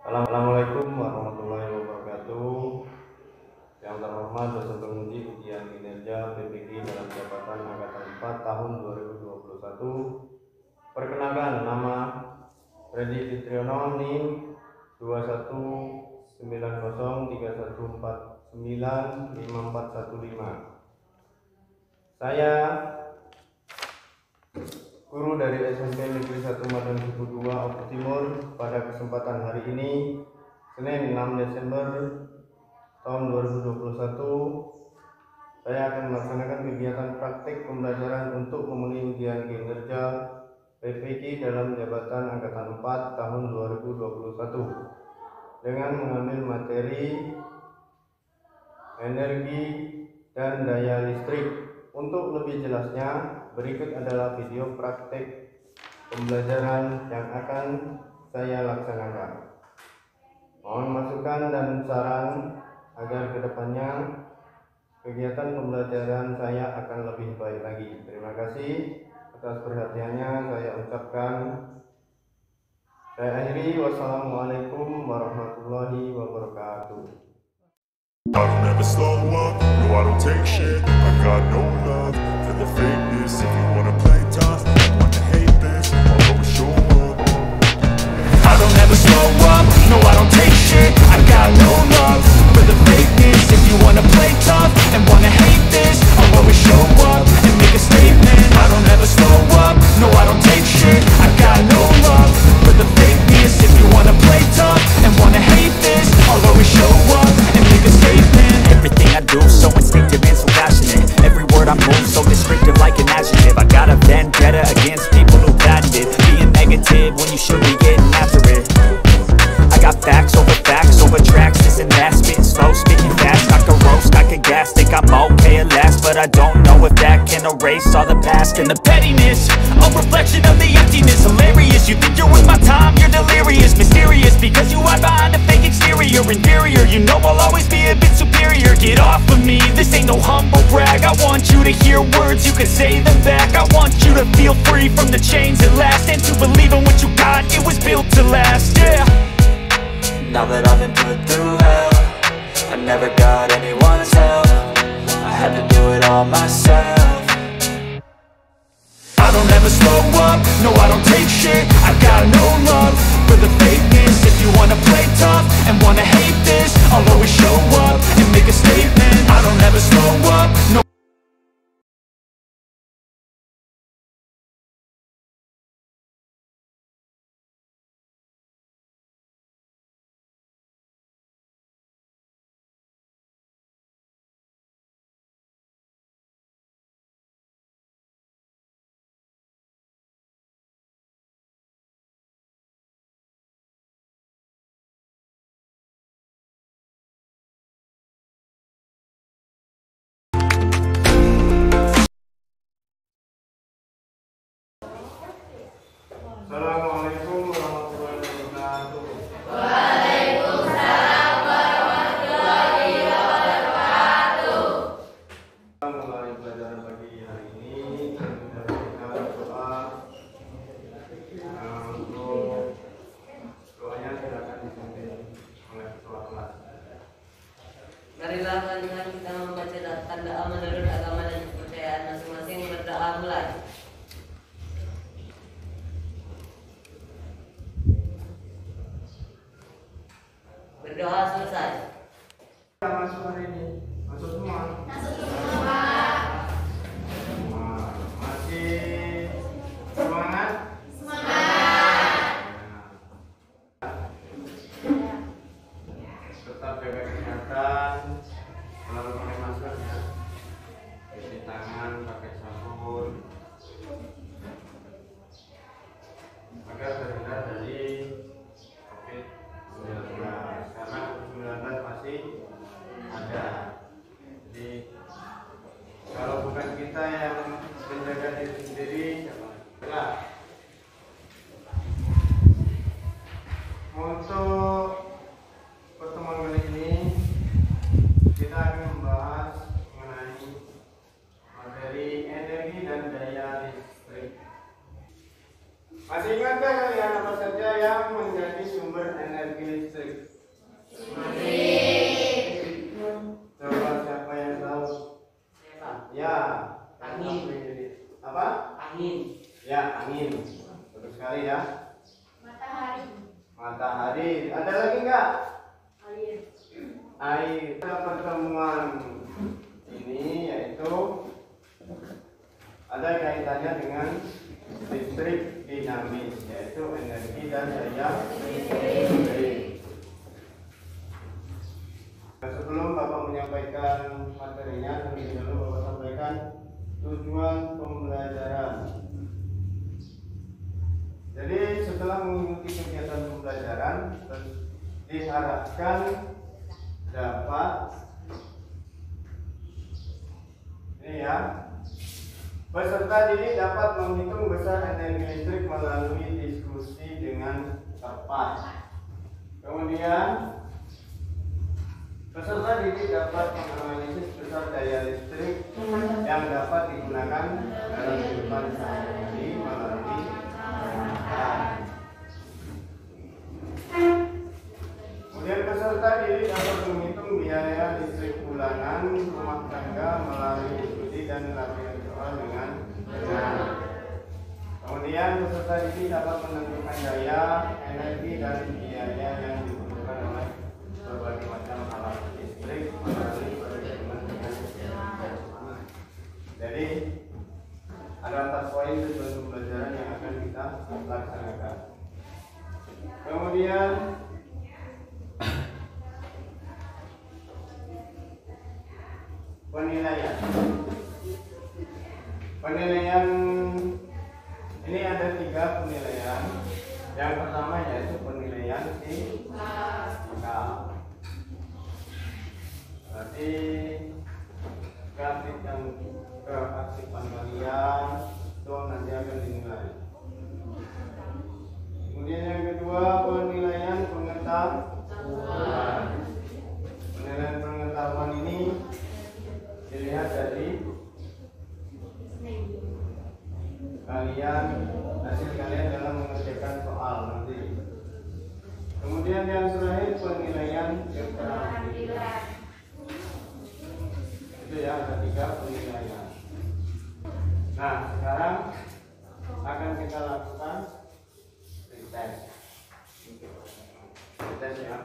Assalamualaikum warahmatullahi wabarakatuh. Yang terhormat dosen penguji ujian kinerja PPG dalam jabatan angkatan 4 tahun 2021. Perkenalkan, nama Freddy Fitriono, NIM 219031495415. Saya guru dari SMP Negeri 1 Madan Kubu 2 Oku Timur. Pada kesempatan hari ini, Senin 6 Desember tahun 2021, saya akan melaksanakan kegiatan praktik pembelajaran untuk memenuhi ujian kinerja PPG dalam jabatan angkatan 4 tahun 2021 dengan mengambil materi energi dan daya listrik. Untuk lebih jelasnya, berikut adalah video praktik pembelajaran yang akan saya laksanakan. Mohon masukan dan saran agar kedepannya kegiatan pembelajaran saya akan lebih baik lagi. Terima kasih atas perhatiannya saya ucapkan. Saya akhiri. Wassalamualaikum warahmatullahi wabarakatuh. I don't ever slow up, no I don't take shit. I got no love for the fakeness. If you wanna play tough and wanna hate this, I'll always show up. I don't ever slow up, no I don't take shit. I got no love for the fakeness. If you wanna play tough and wanna hate this, I'll always show up and make a statement. I don't ever slow up, no I don't take shit. I got no love for the fakeness. If you wanna play tough and wanna hate this, I'll always show up and make a statement. Everything I do so instinctive and so passionate. Every word I move so descriptive like an adjective. I got a vendetta against people who patented being negative when you should be getting after it. I got facts over tracks, this and that, spitting slow, spitting fast. I could roast, I could gas, think I'm okay at last, but I don't know if that can erase all the past and the pettiness. A reflection of the emptiness, hilarious. You think you're worth my time, you're delirious, mysterious, because you hide behind a fake exterior, inferior. You know I'll always be a bit superior. Get off of me, this ain't no humble brag. I want you to hear words, you can say them back. I want you to feel free from the chains at last, and to believe in what you got, it was built to last, yeah. Now that I've been put through hell, I never got anyone's help. I had to do it all myself. I don't ever slow up, no I don't take shit. I got no love for the fakeness. If you wanna play tough and wanna hate this, I'll always show up and make a statement. I don't ever slow up, no. Assalamualaikum warahmatullahi wabarakatuh. Waalaikumsalam warahmatullahi wabarakatuh. Mulai pelajaran pagi hari ini, kita berdoa. Untuk doanya silakan dipimpin oleh ketua kelas. Marilah dengan kita membaca tanda menurut agama dan kepercayaan masing-masing. Berdoa mulai. Berdoa selesai. Masuk hari ini, masuk semua. Masih semangat? Tetap jaga kesehatan, selalu pakai masker ya, cuci tangan pakai sabun agar terhindar dari COVID-19, karena COVID-19 masih ada. Jadi kalau bukan kita yang menjaga diri sendiri, siapa? Untuk pertemuan kali ini kita akan membahas mengenai materi energi dan daya listrik. Masih ingatkah kalian apa saja yang menjadi sumber energi listrik? Coba siapa yang tahu? Ya, Angin. Apa? Angin. Ya, angin. Betul sekali ya. Matahari. Ada lagi nggak? Air. Pertemuan ini yaitu ada kaitannya dengan listrik dinamis, yaitu energi dan daya listrik. Sebelum Bapak menyampaikan materinya, terlebih dahulu Bapak sampaikan tujuan pembelajaran. Jadi setelah mengikuti kegiatan pembelajaran, diharapkan dapat ini ya, peserta didik dapat menghitung besar energi listrik melalui diskusi dengan tepat. Kemudian peserta didik dapat menganalisis besar daya listrik yang dapat digunakan dalam kehidupan sehari-hari melalui perangkat. Kemudian peserta didik dapat menghitung biaya listrik bulanan rumah tangga melalui diskusi dan latihan soal dengan benar. Kemudian peserta didik dapat menentukan daya, energi, dan biaya yang dibutuhkan oleh berbagai macam alat listrik melalui perhitungan dengan benar. Jadi ada 4 poin tujuan pembelajaran yang akan kita laksanakan. Kemudian penilaian. Penilaian ini ada 3 penilaian. Yang pertama yaitu penilaian sikap. Berarti keaktifan kalian itu nanti akan dinilai. Kemudian yang kedua penilaian pengetahuan. Penilaian pengetahuan ini dilihat dari hasil kalian dalam mengerjakan soal nanti. Kemudian yang terakhir penilaian keterampilan. Itu ya, ada 3 penilaian. Nah, sekarang akan kita lakukan tes. Tes ya.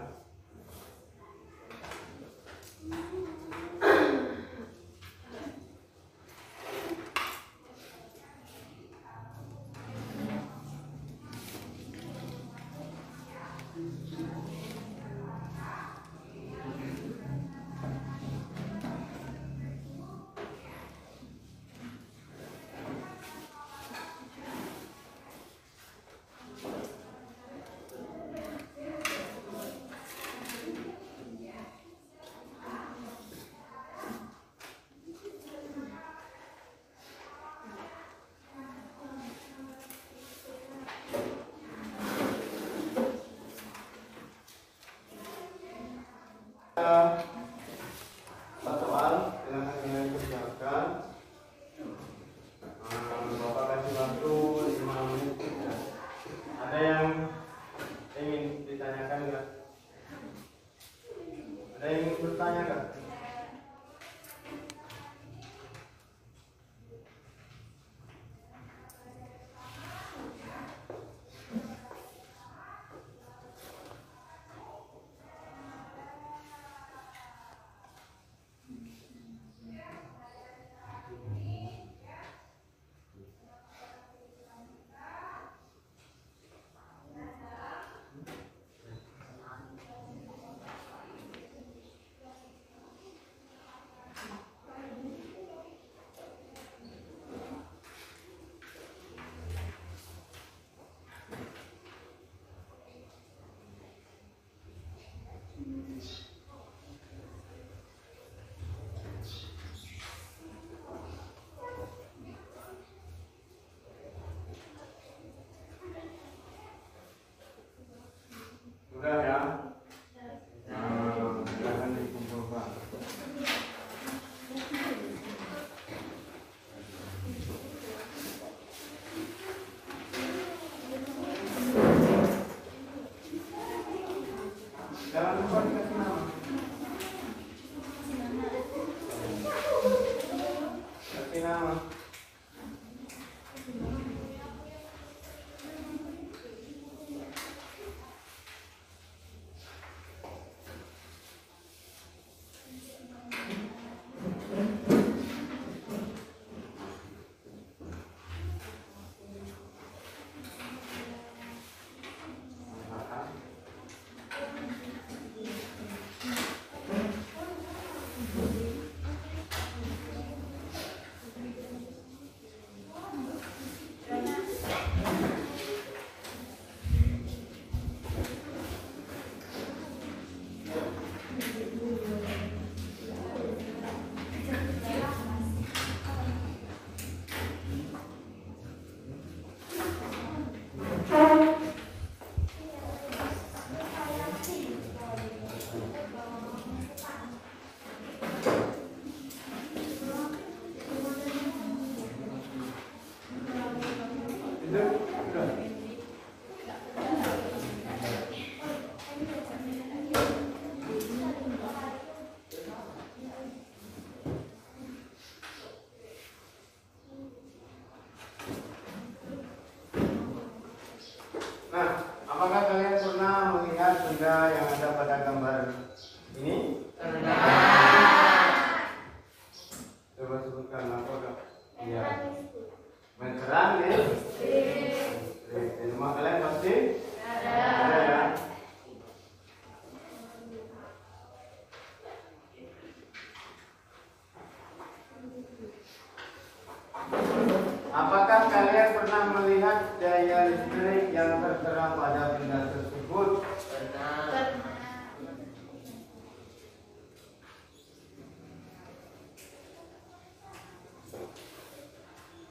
Apakah kalian pernah melihat daya listrik yang tertera pada benda tersebut? Benar.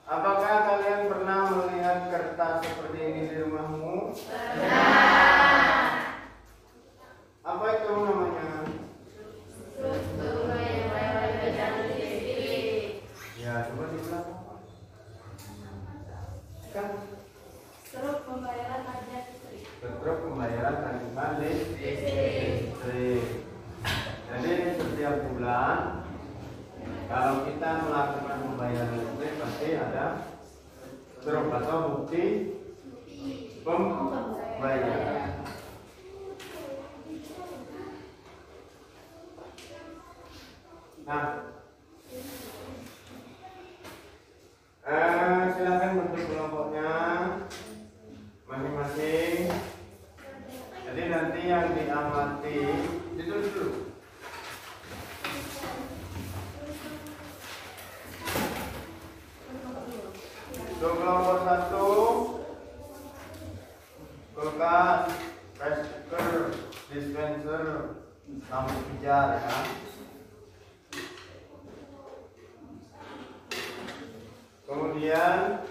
Apakah kalian pernah melihat kertas seperti ini di rumahmu? Benar. Apa itu namanya? Struktur pembayaran listrik. Ya, coba diulang. Kan? Struktur pembayaran tagihan listrik. Struktur pembayaran tagihan listrik. Jadi setiap bulan kalau kita melakukan pembayaran listrik pasti ada struk atau bukti pembayaran. Nah, silakan bentuk kelompoknya masing-masing. Jadi nanti yang diamati ditulis dulu. Untuk kelompok 1, kulkas, rice cooker, dispenser, lampu pijar ya. Kemudian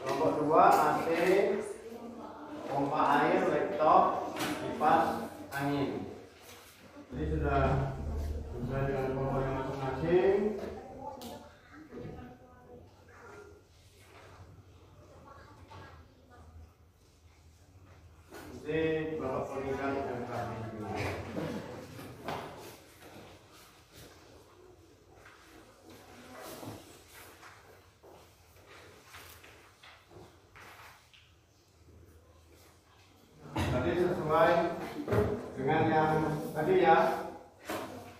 kelompok 2, AC, pompa air, laptop, kipas angin. Jadi sudah sesuai dengan kelompoknya masing-masing. Jadi bapak peningkat yang kami tadi sesuai dengan yang tadi ya.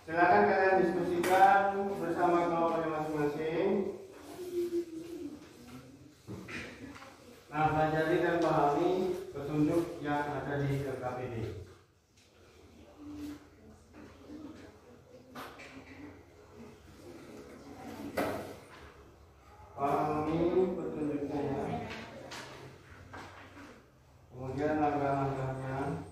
Silakan kalian diskusikan bersama kelompoknya masing-masing. Nah, pelajari dan pahami petunjuk yang ada di LKPD. Pahami petunjuknya ya. Kemudian langkah-langkahnya.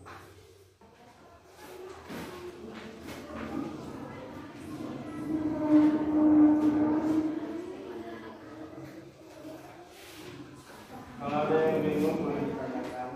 Kalau ada yang bingung boleh ditanyakan.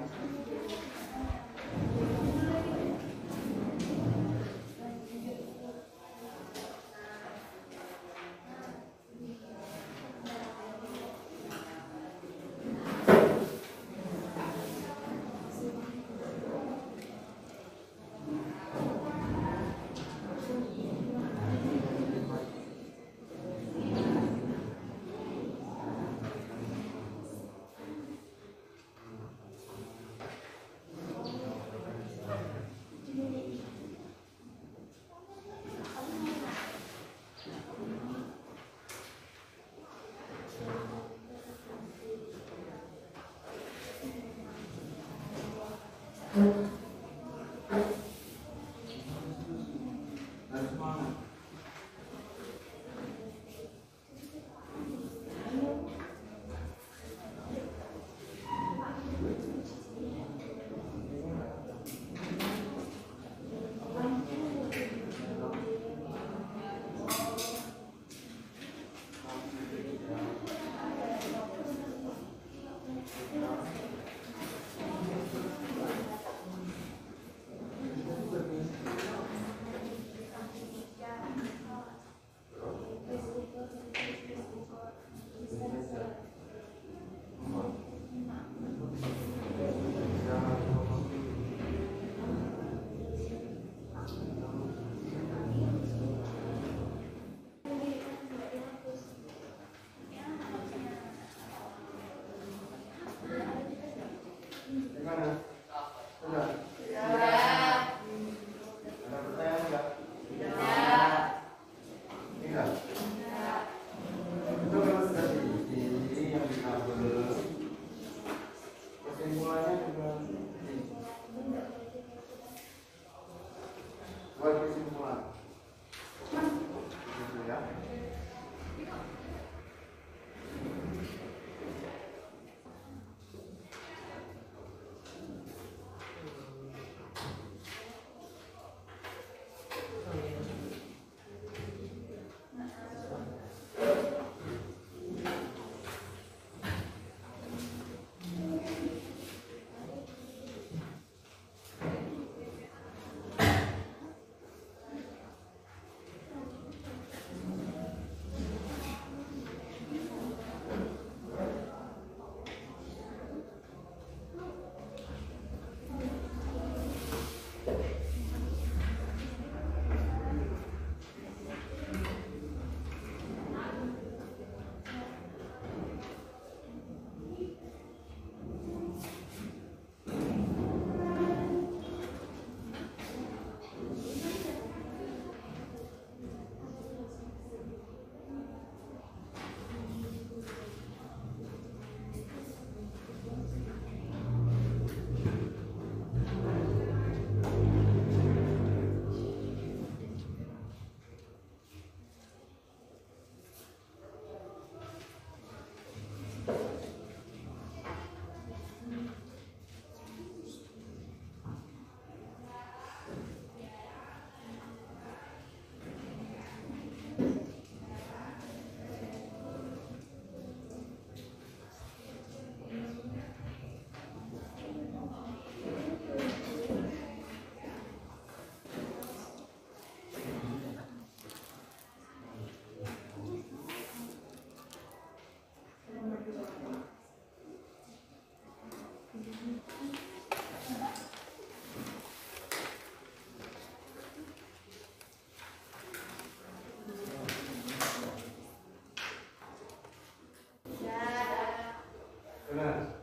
Benar.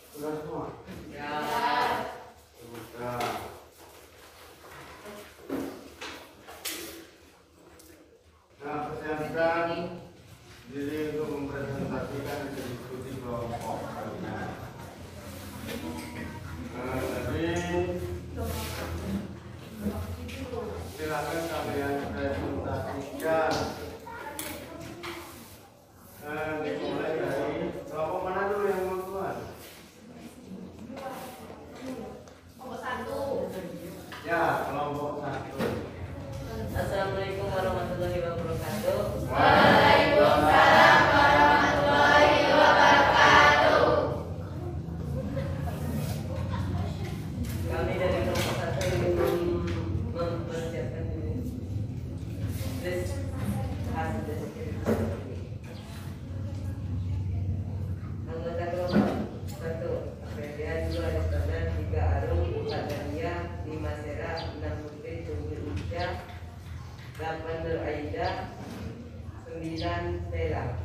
Sudah semua? Ya. Sudah. Nah, persiapkan diri untuk mempresentasikan hasil diskusi kelompok kalian. Jadi silakan kalian presentasikan. Dimulai dari kelompok mana dulu yang mau keluar? Kelompok 1. Ya, kelompok 1. Assalamualaikum warahmatullahi wabarakatuh. Waalaikumsalam warahmatullahi wabarakatuh. Kami dari kelompok 1 ingin mempersiapkan diri. Hasil deskripsi. Anggota kelompok 1 Aprilia 2 Ristana 3 Arum 4 Dania 5 Sera 6 Putri 7 Ica 8 Nur Aida 9 Stella.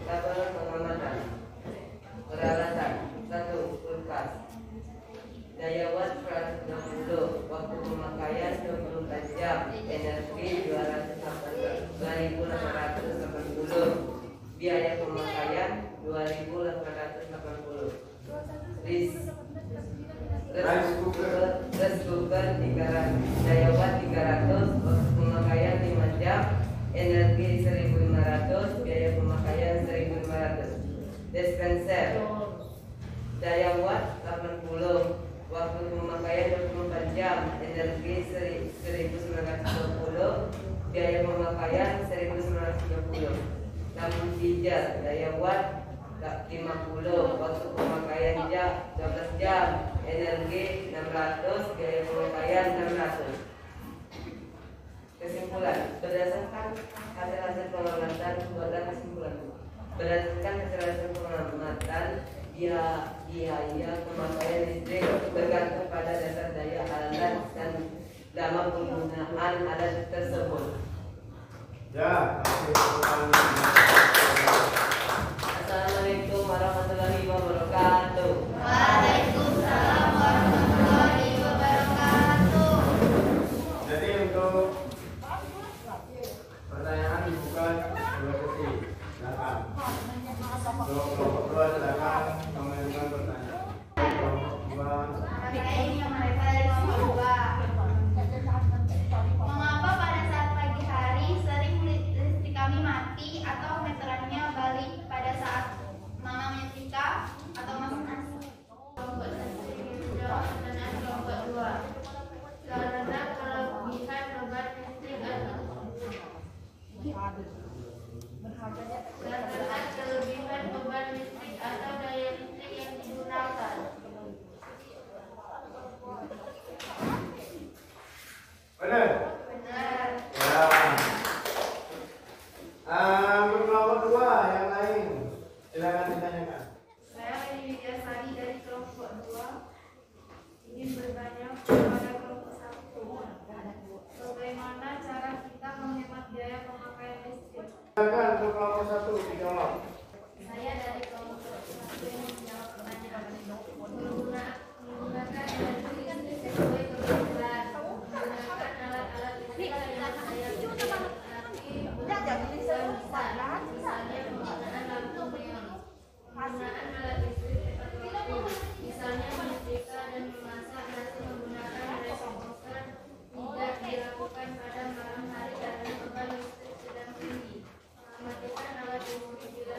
Tabel pengamatan. Peralatan 1 kulkas. Daya watt 160, waktu pemakaian 24 jam, energi 2.880, biaya pemakaian 2.880. Rice cooker 300, daya watt 300, waktu pemakaian 5 jam, energi 1.500, biaya pemakaian 1.500. Dispenser daya watt 80, waktu pemakaian 24 jam, energi 1.920, biaya pemakaian 1.930. Lampu hijau daya watt 50, waktu pemakaian 12 jam, energi 600, biaya pemakaian 600. Kesimpulan, berdasarkan hasil pengamatan, buatlah kesimpulan. Berdasarkan hasil pengamatan, biaya pemakaian listrik bergantung pada dasar daya alat dan lama penggunaan alat tersebut. Ya, Assalamualaikum warahmatullahi wabarakatuh. Waalaikumsalam warahmatullahi wabarakatuh. jadi untuk pertanyaan dibuka dua sesi. Silakan. Untuk kelompok 2 silakan mengajukan pertanyaan. Kelompok 2. Ini yang mereka dari kelompok 2. Mengapa pada saat pagi hari sering listrik kami mati atau meterannya balik pada saat mama menyetrika atau masak nasi? Kelompok 1 jawab dengan kelompok 2. Karena kelebihan beban listrik berdasarkan kelebihan beban listrik atau daya listrik yang digunakan. Benar? Benar. Ya. Untuk kelompok 2 yang lain silakan ditanyakan. Saya Widya Sari dari kelompok 2 ingin bertanya kepada kelompok 1. Bagaimana cara kita menghemat biaya pemakaian listrik? Silakan untuk kelompok 1 dijawab. Saya dari kelompok 1 ingin menjawab pertanyaan. Menggunakan energi listrik sesuai kebutuhan. Menggunakan alat-alat listrik yang daya misalnya penggunaan lampu neon. Penggunaan alat listrik tepat waktu, misalnya menyetrika dan memasak nasi menggunakan rice cooker, tidak dilakukan pada malam hari karena beban listrik sedang tinggi. Mematikan alat umum bila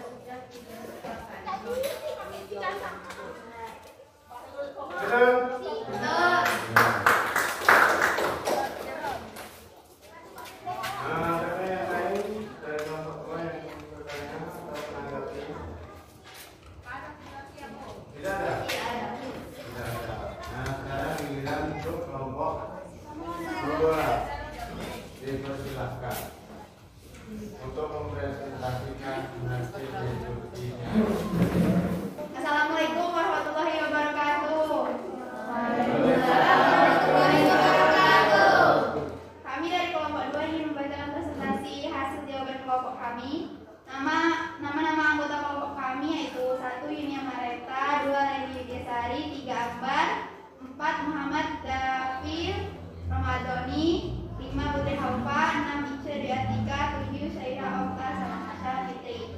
Nama-nama anggota kelompok kami yaitu 1. Yunia Mareta, 2. Reni Widyasari, 3. Akbar, 4. Muhammad Dafir Ramadhani, 5. Putri Haufa, 6. Ica Dwi Atika, 7. Syaira Okta Sanasha Fitri.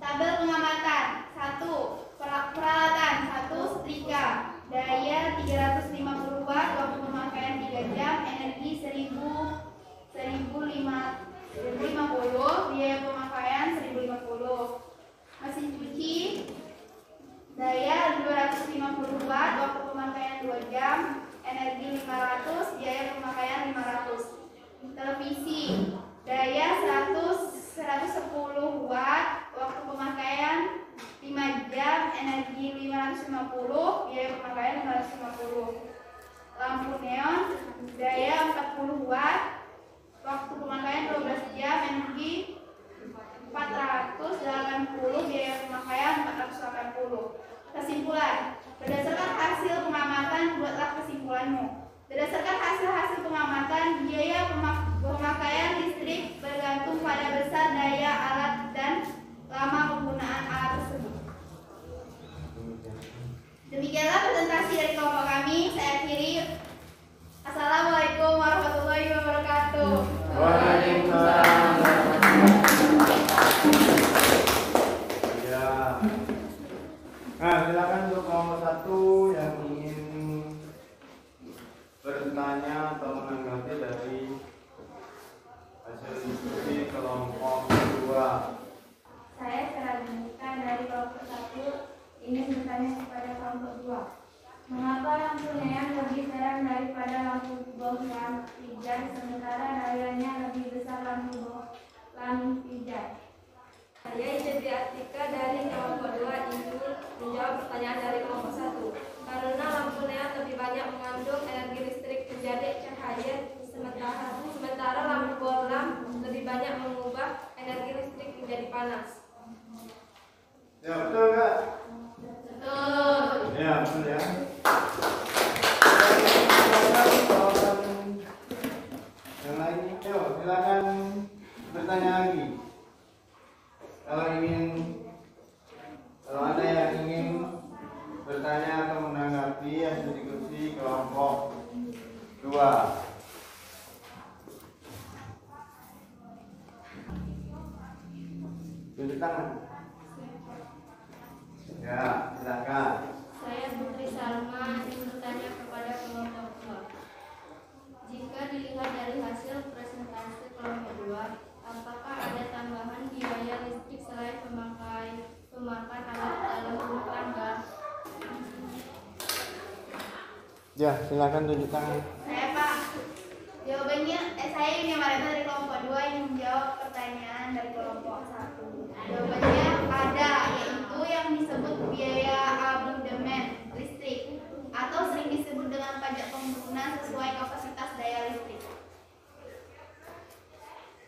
Tabel pengamatan. 1. Peralatan 1. Setrika. Daya 350 watt, waktu pemakaian 3 jam, energi 1050, biaya pemakaian 1050. Mesin cuci daya 250 watt, waktu pemakaian 2 jam, energi 500, biaya pemakaian 500. Televisi daya 110 watt, waktu pemakaian 5 jam, energi 550, biaya pemakaian 550. Lampu neon daya 40 watt, waktu pemakaian 12 jam, energi 480, biaya pemakaian 480. Kesimpulan. Berdasarkan hasil pengamatan, buatlah kesimpulanmu. Berdasarkan hasil pengamatan, biaya pemakaian listrik bergantung pada besar daya alat dan lama penggunaan alat tersebut. Demikianlah presentasi dari kelompok kami. Saya akhiri. Assalamualaikum warahmatullahi wabarakatuh. Waalaikumsalam. Ya. Nah, silakan untuk kelompok 1 yang ingin bertanya atau menanggapi dari hasil diskusi kelompok 2. Saya Sarabika dari kelompok 1 ingin bertanya kepada kelompok 2. Mengapa lampu neon lebih terang daripada lampu bohlam pijar, sementara dayanya lebih besar lampu pijar? Saya Ica Dwi Atika dari kelompok 2 ingin menjawab pertanyaan dari kelompok 1. Karena lampu neon lebih banyak mengandung energi listrik menjadi cahaya, sementara lampu bohlam lebih banyak mengubah energi listrik menjadi panas. Ya, betul nggak? Betul. Ya, betul ya. Yang lainnya, yuk silakan bertanya lagi. Kalau ada yang ingin bertanya atau menanggapi hasil diskusi kelompok 2. Tunjuk tangan. Ya, silakan. Saya Putri Salma ingin bertanya kepada kelompok 2. Jika dilihat dari hasil presentasi kelompok 2, apakah ada tambahan biaya listrik selain pemakaian alat dalam rumah tangga? Ya, silakan tunjuk tangan. Saya Pak. Jawabannya, saya Yunia Mareta dari kelompok 2 yang menjawab pertanyaan dari kelompok 1. Jawabannya ada, yaitu yang disebut biaya abonemen listrik atau sering disebut dengan pajak pengguna sesuai kapasitas daya listrik.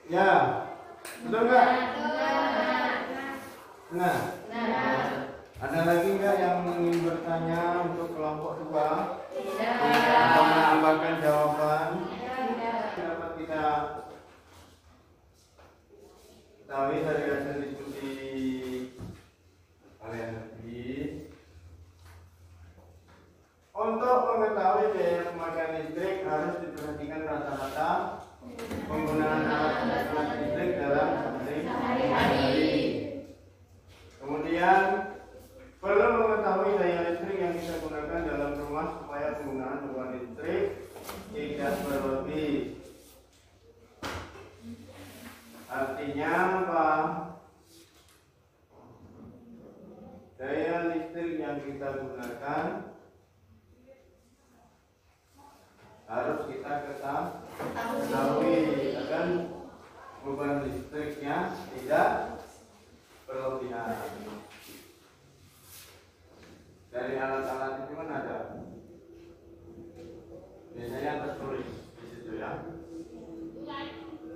Ya, betul nggak? Nah, ada lagi nggak yang ingin bertanya untuk kelompok 2? Atau menambahkan jawaban? Dapat kita ketahui dari hasil diskusi kalian tadi. Untuk mengetahui biaya pemakaian listrik harus diperhatikan rata-rata penggunaan alat listrik dalam sehari-hari. Kemudian perlu mengetahui daya listrik yang kita gunakan dalam rumah supaya penggunaan beban listrik tidak berlebih. Artinya apa? Daya listrik yang kita gunakan harus kita ketahui agar beban listriknya tidak berlebihan. Dari alat-alat itu kan ada, biasanya tertulis di situ ya.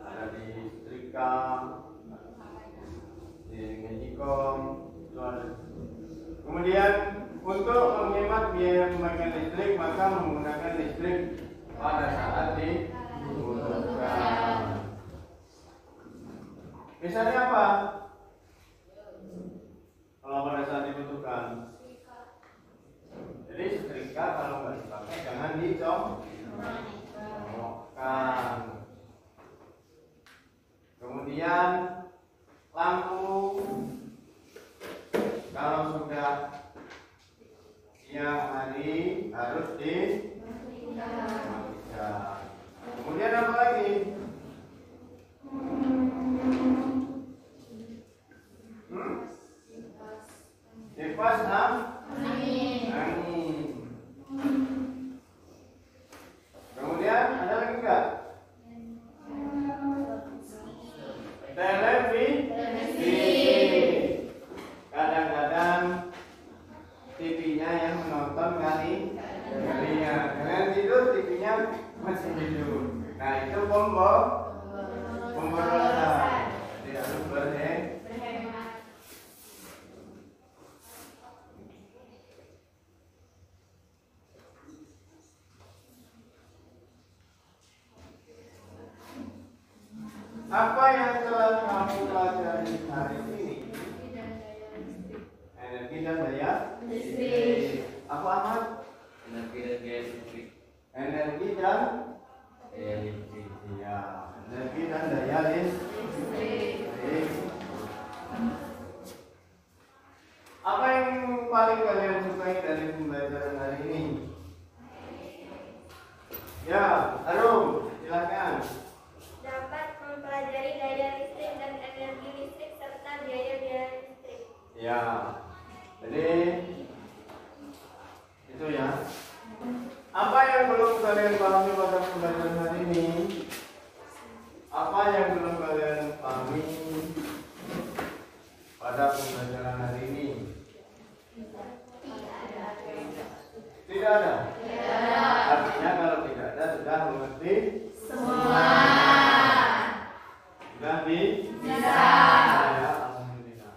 Ada di setrika, di magicom, itu ada. Kemudian untuk menghemat biaya pemakaian listrik, maka menggunakan listrik pada saat dibutuhkan. Misalnya apa? Kalau pada saat dibutuhkan. Jadi setrika kalau nggak dipakai jangan dicomokkan. Kemudian lampu kalau sudah siang hari harus dimatikan. Kemudian apa lagi? Kipas angin. Kemudian ada lagi enggak? Televisi. Kadang-kadang TV-nya yang menonton kali kalian tidur, TV-nya masih tidur. Nah itu pemborosan. Tidak harus berhemat. Apa yang telah kamu pelajari hari ini? Energi dan daya listrik. Apa Ahmad? Energi dan daya listrik. Energi dan Daya listrik. ya, energi dan daya listrik. Apa yang paling kalian sukai dari pembelajaran hari ini? Ya, Arum, silakan. Dapat mempelajari daya listrik dan energi listrik serta biaya-biaya listrik. Ya, jadi itu ya. Apa yang belum kalian pahami pada pembelajaran hari ini? Apa yang belum kalian pahami pada pembelajaran hari ini? Tidak ada. Artinya kalau tidak ada sudah mengerti semua. Sudah bisa. Ya, alhamdulillah.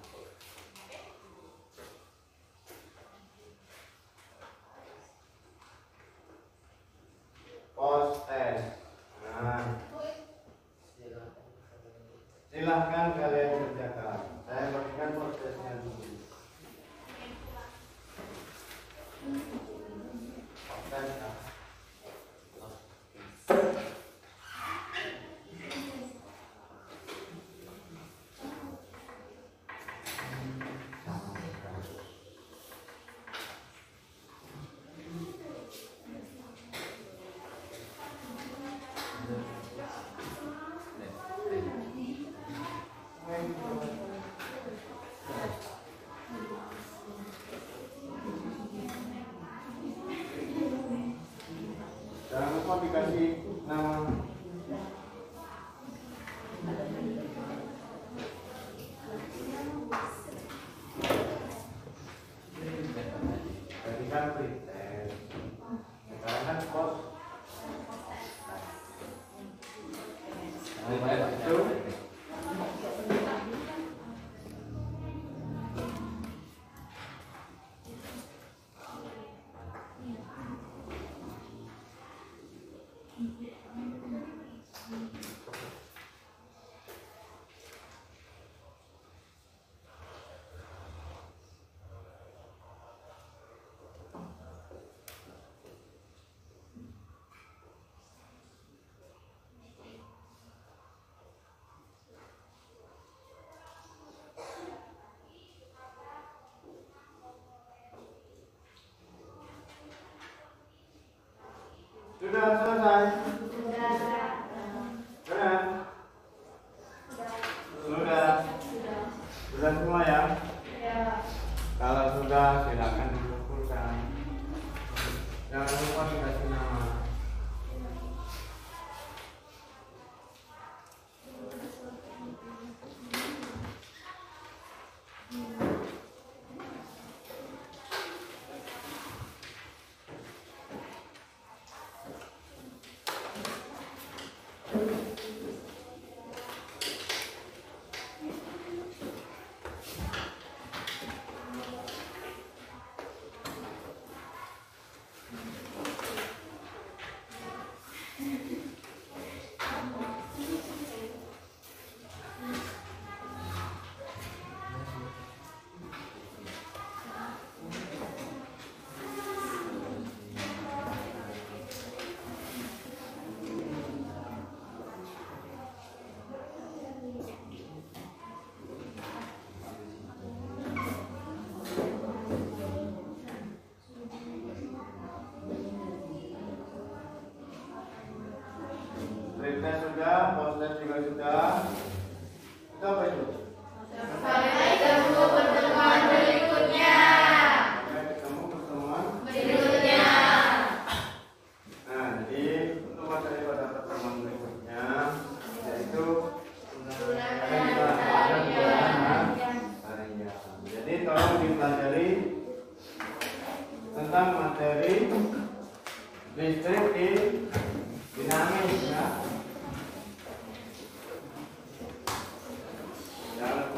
Post test. Nah, silahkan kalian kerjakan. Saya berikan post testnya dulu.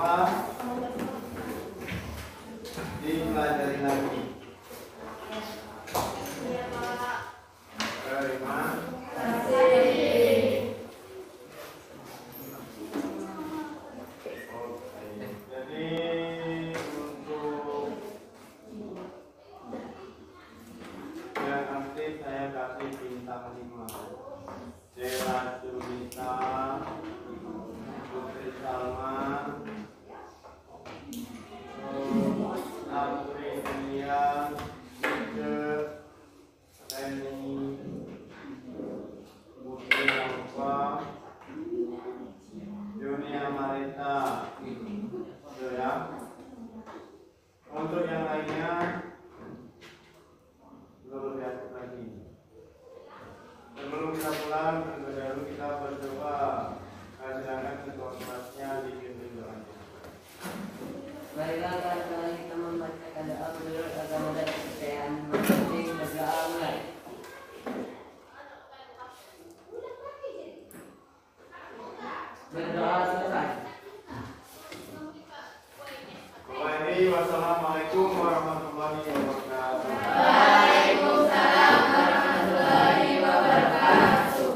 apa? Dipelajari lagi. Terima kasih. Oke. Jadi untuk yang aktif saya kasih bintang 5. Dela Julita, Putri Salma, Apri Delia, Ike, Reni, Putri Alfa, Dunia Marita, itu ya. Untuk yang lainnya belum lebih aktif lagi. Sebelum kita pulang, terlebih dahulu kita berdoa. Silakan ketua-kelasnya dipimpin doanya. Marilah sekarang kita membacakan doa menurut agama dan kepercayaan masing-masing. Berdoa mulai. Berdoa selesai. Wassalamualaikum warahmatullahi wabarakatuh. Waalaikumsalam warahmatullahi wabarakatuh.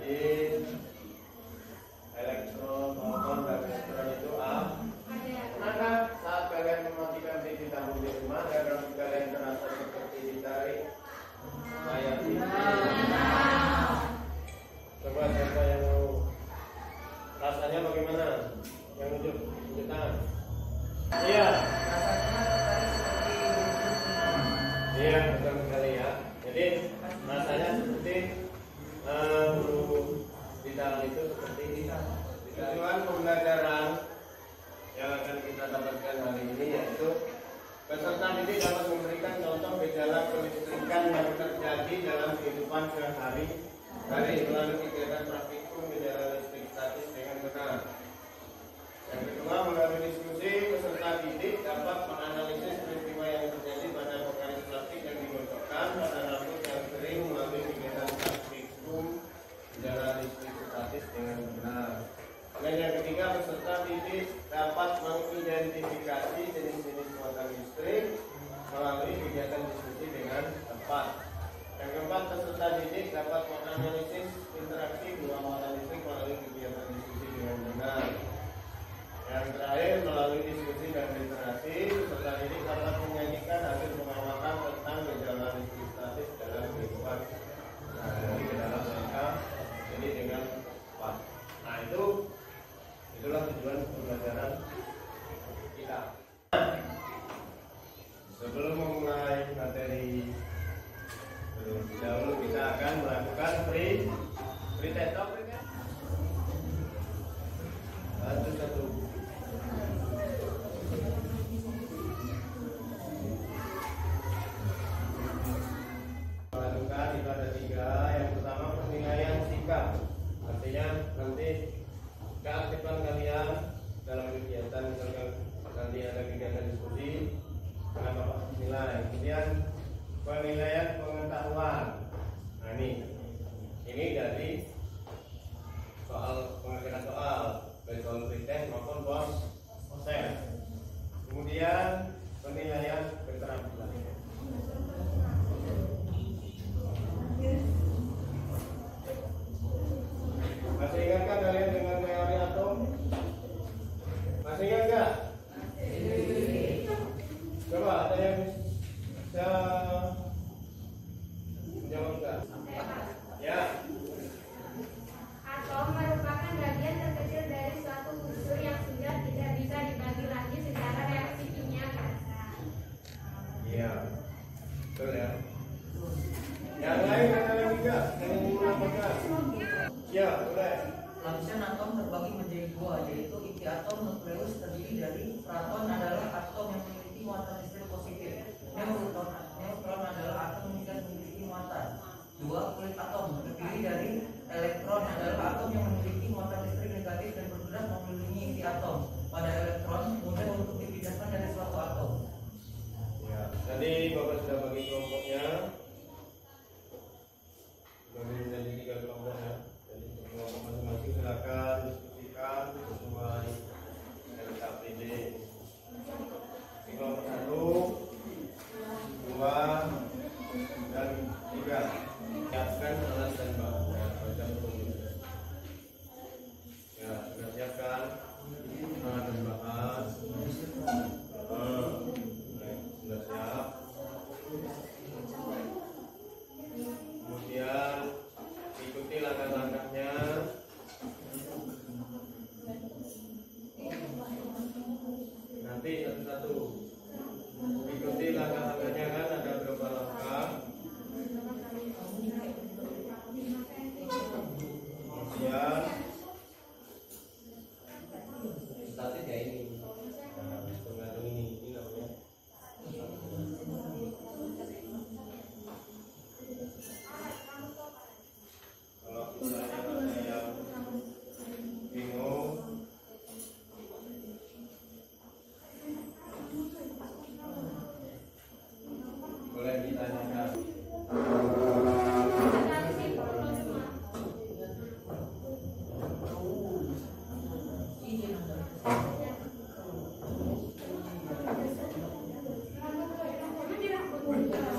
jadi elektron, proton, Iya. Rasanya tertarik seperti Iya, betul sekali ya. Jadi rasanya seperti guru di dalam itu seperti tujuan pembelajaran yang akan kita dapatkan hari ini yaitu peserta didik dapat memberikan contoh gejala kelistrikan yang terjadi dalam kehidupan sehari-hari melalui kegiatan praktikum gejala listrik statis dengan benar. Yang kedua, melalui diskusi peserta didik dapat menganalisis peristiwa yang terjadi pada penggaris plastik yang digosokkan pada rambut yang kering melalui kegiatan praktikum gejala listrik statis dengan benar. Dan yang ketiga, peserta didik dapat mengidentifikasi jenis-jenis muatan listrik melalui kegiatan diskusi dengan tepat. Yang keempat, peserta didik dapat menganalisis interaksi dua muatan listrik melalui kegiatan diskusi dengan benar. Yang terakhir, melalui diskusi dan literasi, peserta didik dapat menyajikan hasil pengamatan tentang gejala listrik statis dalam kehidupan sehari-hari ke dalam mereka jadi dengan tepat. Nah, itulah tujuan pembelajaran kita. Sebelum memulai materi terlebih dahulu kita akan melakukan pre-test topic ya. Satu. Melakukan itu ada 3. Yang pertama penilaian sikap. Artinya nanti keaktifan kalian dalam kegiatan, misalkan nanti ada kegiatan diskusi, kenapa Pak nilai. Kemudian penilaian pengetahuan. Nah ini dari soal pengertian soal baik soal pretest maupun proses. Kemudian penilaian keterampilan. Masih ingatkah kalian dengan teori atom? Masih ingat nggak? Coba ada yang bisa menjawab nggak? Ya. Atom merupakan bagian terkecil dari suatu unsur yang sudah tidak bisa dibagi lagi secara reaksi kimia biasa. Iya. Betul ya. Yang lain ada lagi nggak? Yang menggunakan? Ya, boleh. lapisan atom terbagi menjadi 2, yaitu inti atom nukleus terdiri dari proton adalah atom yang memiliki muatan listrik positif, neutron adalah atom yang tidak memiliki muatan. 2. Kulit atom terdiri dari elektron adalah atom yang memiliki muatan listrik negatif dan bergerak mengelilingi inti atom. Pada elektron mudah untuk dipindahkan dari suatu atom. Ya, tadi Bapak sudah bagi kelompoknya. Bagi menjadi 3 kelompok ya. Jadi untuk kelompok masing-masing silakan diskusikan sesuai LKPD. Di kelompok 1, 2, dan 3. Siapkan alat dan bahannya. Baca betul. Ya, sudah siapkan alat dan bahan. Sudah siap. Kemudian ikuti langkah-langkahnya. Nanti satu-satu ikuti langkah-langkahnya, kan ada berapa langkah. Kemudian statis ya ini. tergantung ini namanya. Kalau misalnya ada yang bingung, boleh ditanyakan.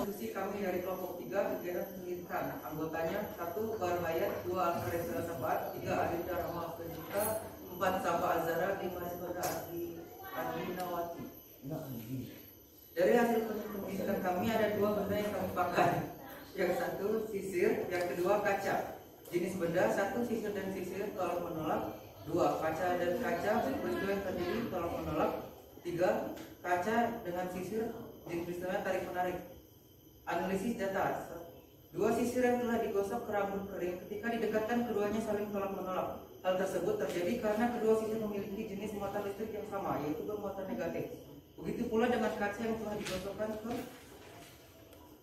Diskusi kami dari kelompok 3 kegiatan penyelidikan. Anggotanya 1. Barhayat, 2. Alfred Sabat, 3. Adinda Rahma Fendika, 4. Safa Azara, 5. Rizwanda Adinawati. Dari hasil penyelidikan kami ada 2 benda yang kami pakai. Yang 1 sisir, yang kedua kaca. Jenis benda 1 sisir dan sisir tolong menolak, 2 kaca dan kaca peristiwa yang terjadi tolong menolak, 3. Kaca dengan sisir diistilah tarik menarik. Analisis data. 2 sisir yang telah digosok ke rambut kering ketika didekatkan keduanya saling tolak menolak. Hal tersebut terjadi karena kedua sisir memiliki jenis muatan listrik yang sama, yaitu bermuatan negatif. Begitu pula dengan kaca yang telah digosokkan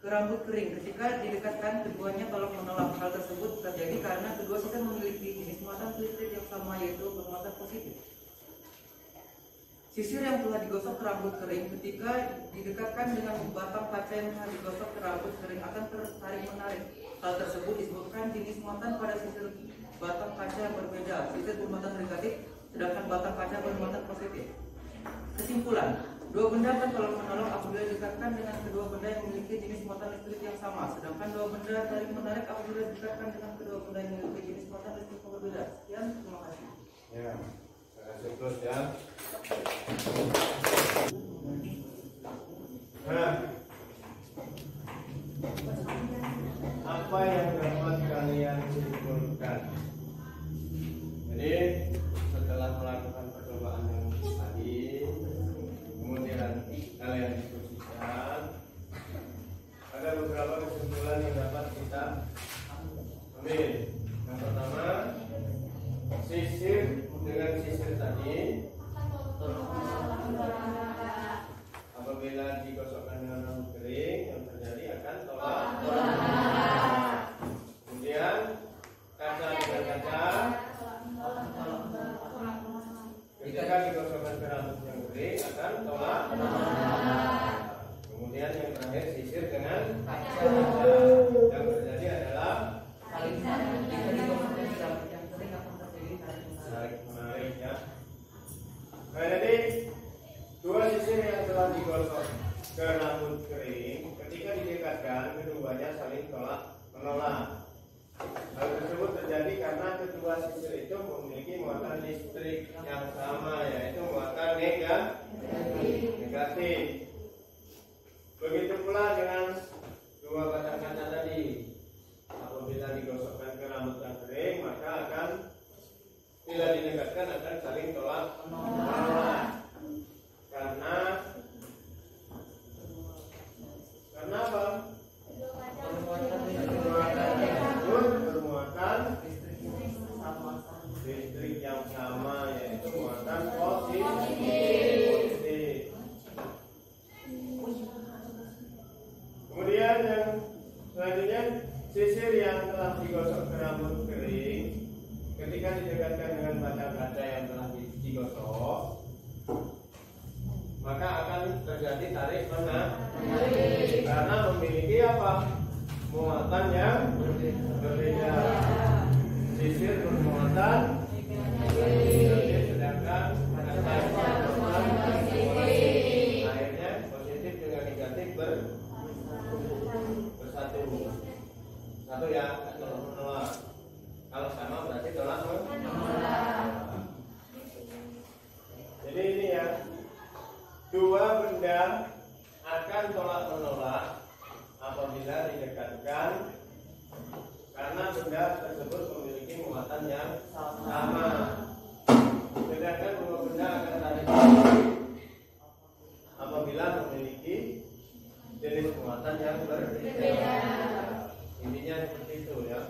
ke rambut kering ketika didekatkan keduanya tolak menolak. Hal tersebut terjadi karena kedua sisir memiliki jenis muatan listrik yang sama, yaitu bermuatan positif. Sisir yang telah digosok ke rambut kering ketika didekatkan dengan batang kaca yang telah digosok ke rambut kering akan tertarik menarik. Hal tersebut disebabkan jenis muatan pada sisir batang kaca yang berbeda. Sisir bermuatan negatif, sedangkan batang kaca bermuatan positif. Kesimpulan, dua benda akan tolak menolong apabila didekatkan dengan kedua benda yang memiliki jenis muatan listrik yang sama, sedangkan dua benda tarik menarik apabila didekatkan dengan kedua benda yang memiliki jenis muatan listrik yang berbeda. Sekian, terima kasih. Ya, saya kasih close ya. Nah, apa yang dapat kalian simpulkan? Jadi setelah melakukan percobaan yang tadi, kemudian kalian diskusikan, ada beberapa kesimpulan yang dapat kita ambil. Yang pertama, sisir dengan sisir tadi apabila digosokkan dengan rambut kering, yang terjadi akan tolak. Kemudian kaca dengan kaca ketika digosokkan ke rambut yang kering akan tolak. Kemudian yang terakhir sisir dengan kaca, yang terjadi adalah tarik menarik ya. Nah, jadi dua sisir yang telah digosok ke rambut kering ketika didekatkan keduanya saling tolak menolak. Hal tersebut terjadi karena kedua sisir itu memiliki muatan listrik yang sama, yaitu muatan negatif. Begitu pula dengan dua batang kaca tadi. Apabila digosokkan ke rambut yang kering, maka akan bila didekatkan akan saling tolak menolak. Karena apa? Bermuatan listrik yang sama, yaitu muatan positif. Kemudian yang selanjutnya, sisir yang telah digosok ke rambut kering ketika didekatkan dengan batang kaca yang telah digosok, maka akan terjadi tarik menarik karena memiliki apa? Muatan yang berbeda. Sisir bermuatan negatif, sedangkan kaca bermuatan positif. Akhirnya positif dengan negatif bersatu. Satu ya, tolak menolak. Kalau sama berarti tolak menolak. Jadi ini ya, dua benda akan tolak menolak apabila didekatkan karena benda tersebut memiliki muatan yang sama. Sedangkan dua benda akan tarik menarik apabila memiliki jenis muatan yang berbeda. Intinya seperti itu ya.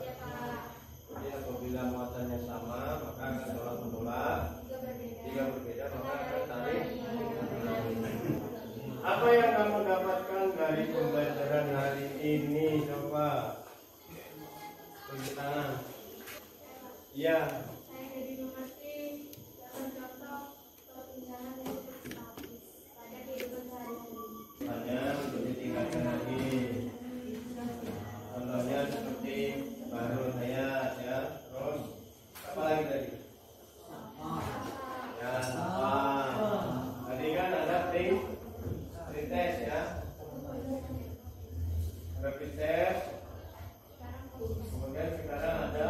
Jadi apabila muatannya sama maka akan tolak menolak. Jika berbeda maka akan tarik menarik. Apa yang kamu dapatkan dari pembelajaran hari ini? Coba tunjuk tangan. Iya. Saya jadi mengerti contoh perbincangan yang sistematis pada kehidupan sehari-hari. Tanya untuk ditingkatkan lagi. Contohnya seperti baru saya ya, terus apa lagi tadi? Ya, apa? Tadi kan ada pretest ya, ada pretest. Kemudian sekarang ada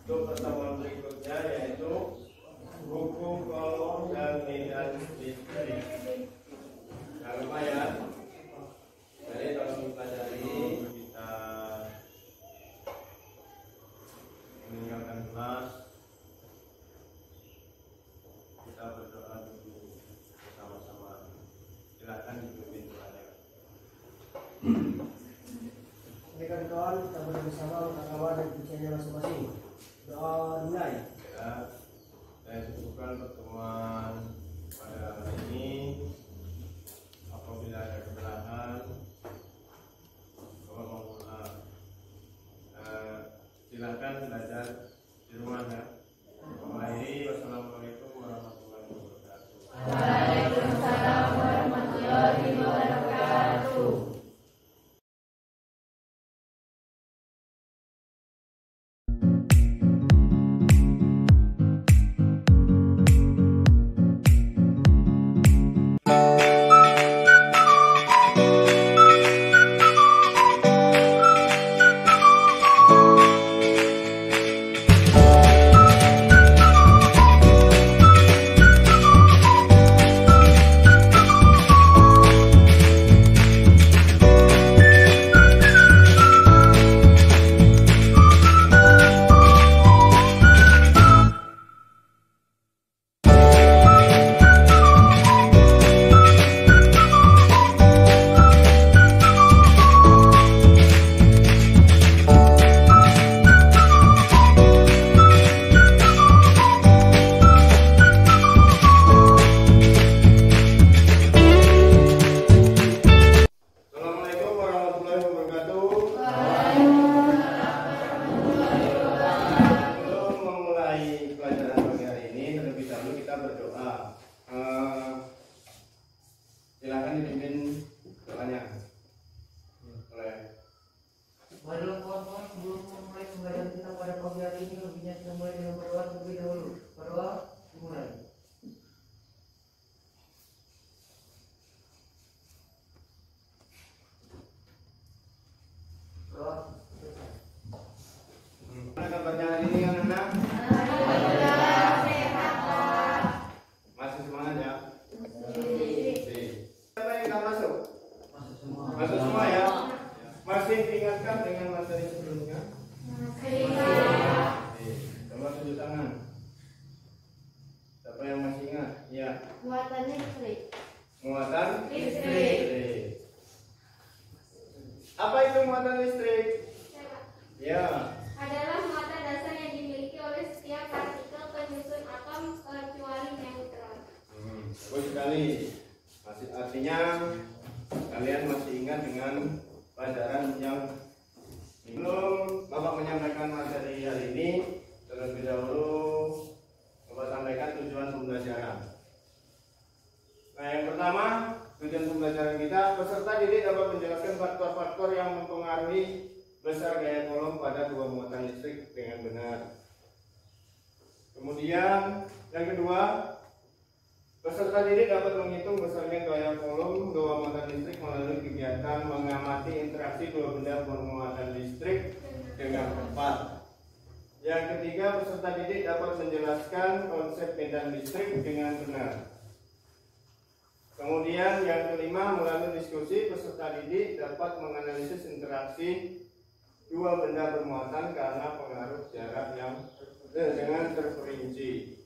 Untuk pertemuan berikutnya yaitu buku kolom dan medan listrik. Jangan lupa ya. Jadi kalau mempelajari kita meninggalkan kelas, kita berdoa dulu bersama-sama. Silakan dipimpin doanya. Mereka kawan kita bersama kawan dan kuncinya masing-masing. Doa dimulai. Ya, saya cukupkan pertemuan pada hari ini. Apabila ada kesalahan, mohon maaf. Silakan belajar di rumah ya. Akhiri, wassalamualaikum warahmatullahi wabarakatuh. Waalaikumsalam warahmatullahi wabarakatuh. Assalamualaikum warahmatullahi wabarakatuh. Sebelum memulai pelajaran pagi hari ini, terlebih dahulu kita berdoa. Silakan dipimpin doanya oleh Marilah kawan-kawan sebelum memulai pembelajaran kita pada pagi hari ini lebihnya kita mulai dengan berdoa terlebih dahulu. Berdoa dimulai. Berdoa. Mana kabarnya hari ini anak-anak? Masih semangat ya? Siapa yang nggak masuk? Masuk semua ya? Masih diingatkan dengan materi sebelumnya? Coba tunjuk tangan. Siapa yang masih ingat? Ya. Muatan listrik. Muatan Listrik. Apa itu muatan listrik? Ya. Adalah muatan dasar yang dimiliki oleh setiap partikel penyusun atom kecuali neutron. Bagus sekali. Masih artinya kalian masih ingat dengan pelajaran yang belum Bapak menyampaikan materi hari ini. Terlebih dahulu Bapak sampaikan tujuan pembelajaran. Nah, yang pertama, tujuan pembelajaran kita, peserta didik dapat menjelaskan faktor-faktor yang mempengaruhi besar gaya kolom pada dua muatan listrik dengan benar. Kemudian yang kedua, peserta didik dapat menghitung besarnya gaya kolom dua muatan listrik melalui kegiatan mengamati interaksi dua benda bermuatan listrik dengan tepat. Yang ketiga, peserta didik dapat menjelaskan konsep medan listrik dengan benar. Kemudian yang kelima, melalui diskusi peserta didik dapat menganalisis interaksi dua benda bermuatan karena pengaruh jarak yang dengan terperinci.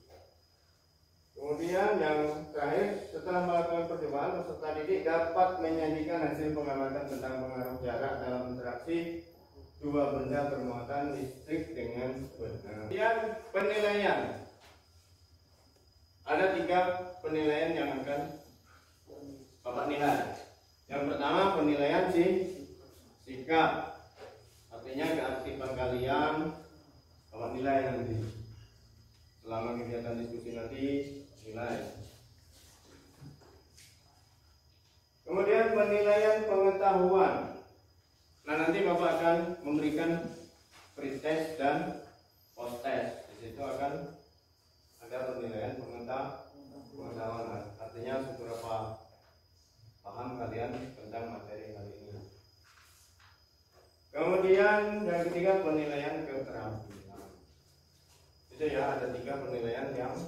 Kemudian yang terakhir, setelah melakukan percobaan, peserta didik dapat menyajikan hasil pengamatan tentang pengaruh jarak dalam interaksi dua benda bermuatan listrik dengan benar. Kemudian penilaian. Ada 3 penilaian yang akan Bapak nilai. Yang pertama, penilaian sikap. Artinya keaktifan kalian Bapak nilai nanti. Selama kegiatan diskusi nanti nilai. Kemudian penilaian pengetahuan. Nah, nanti Bapak akan memberikan pretest dan post-test. Di situ akan ada penilaian pengetahuan. Artinya seberapa paham kalian tentang materi kali ini. Kemudian yang ketiga, penilaian keterampilan. Itu ya, ada 3 penilaian yang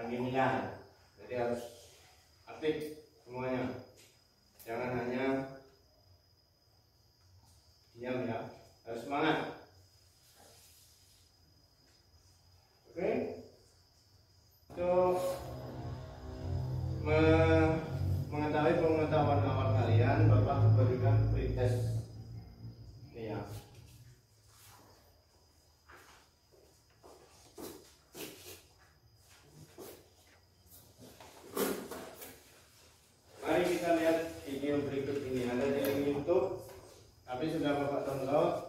dinilai. Jadi harus aktif semuanya. Jangan hanya diam ya, harus semangat. Oke. Untuk mengetahui pengetahuan awal kalian, Bapak berikan pretest. Ini ya. Mari kita lihat video berikut ini. Ada di YouTube, tapi sudah Bapak download.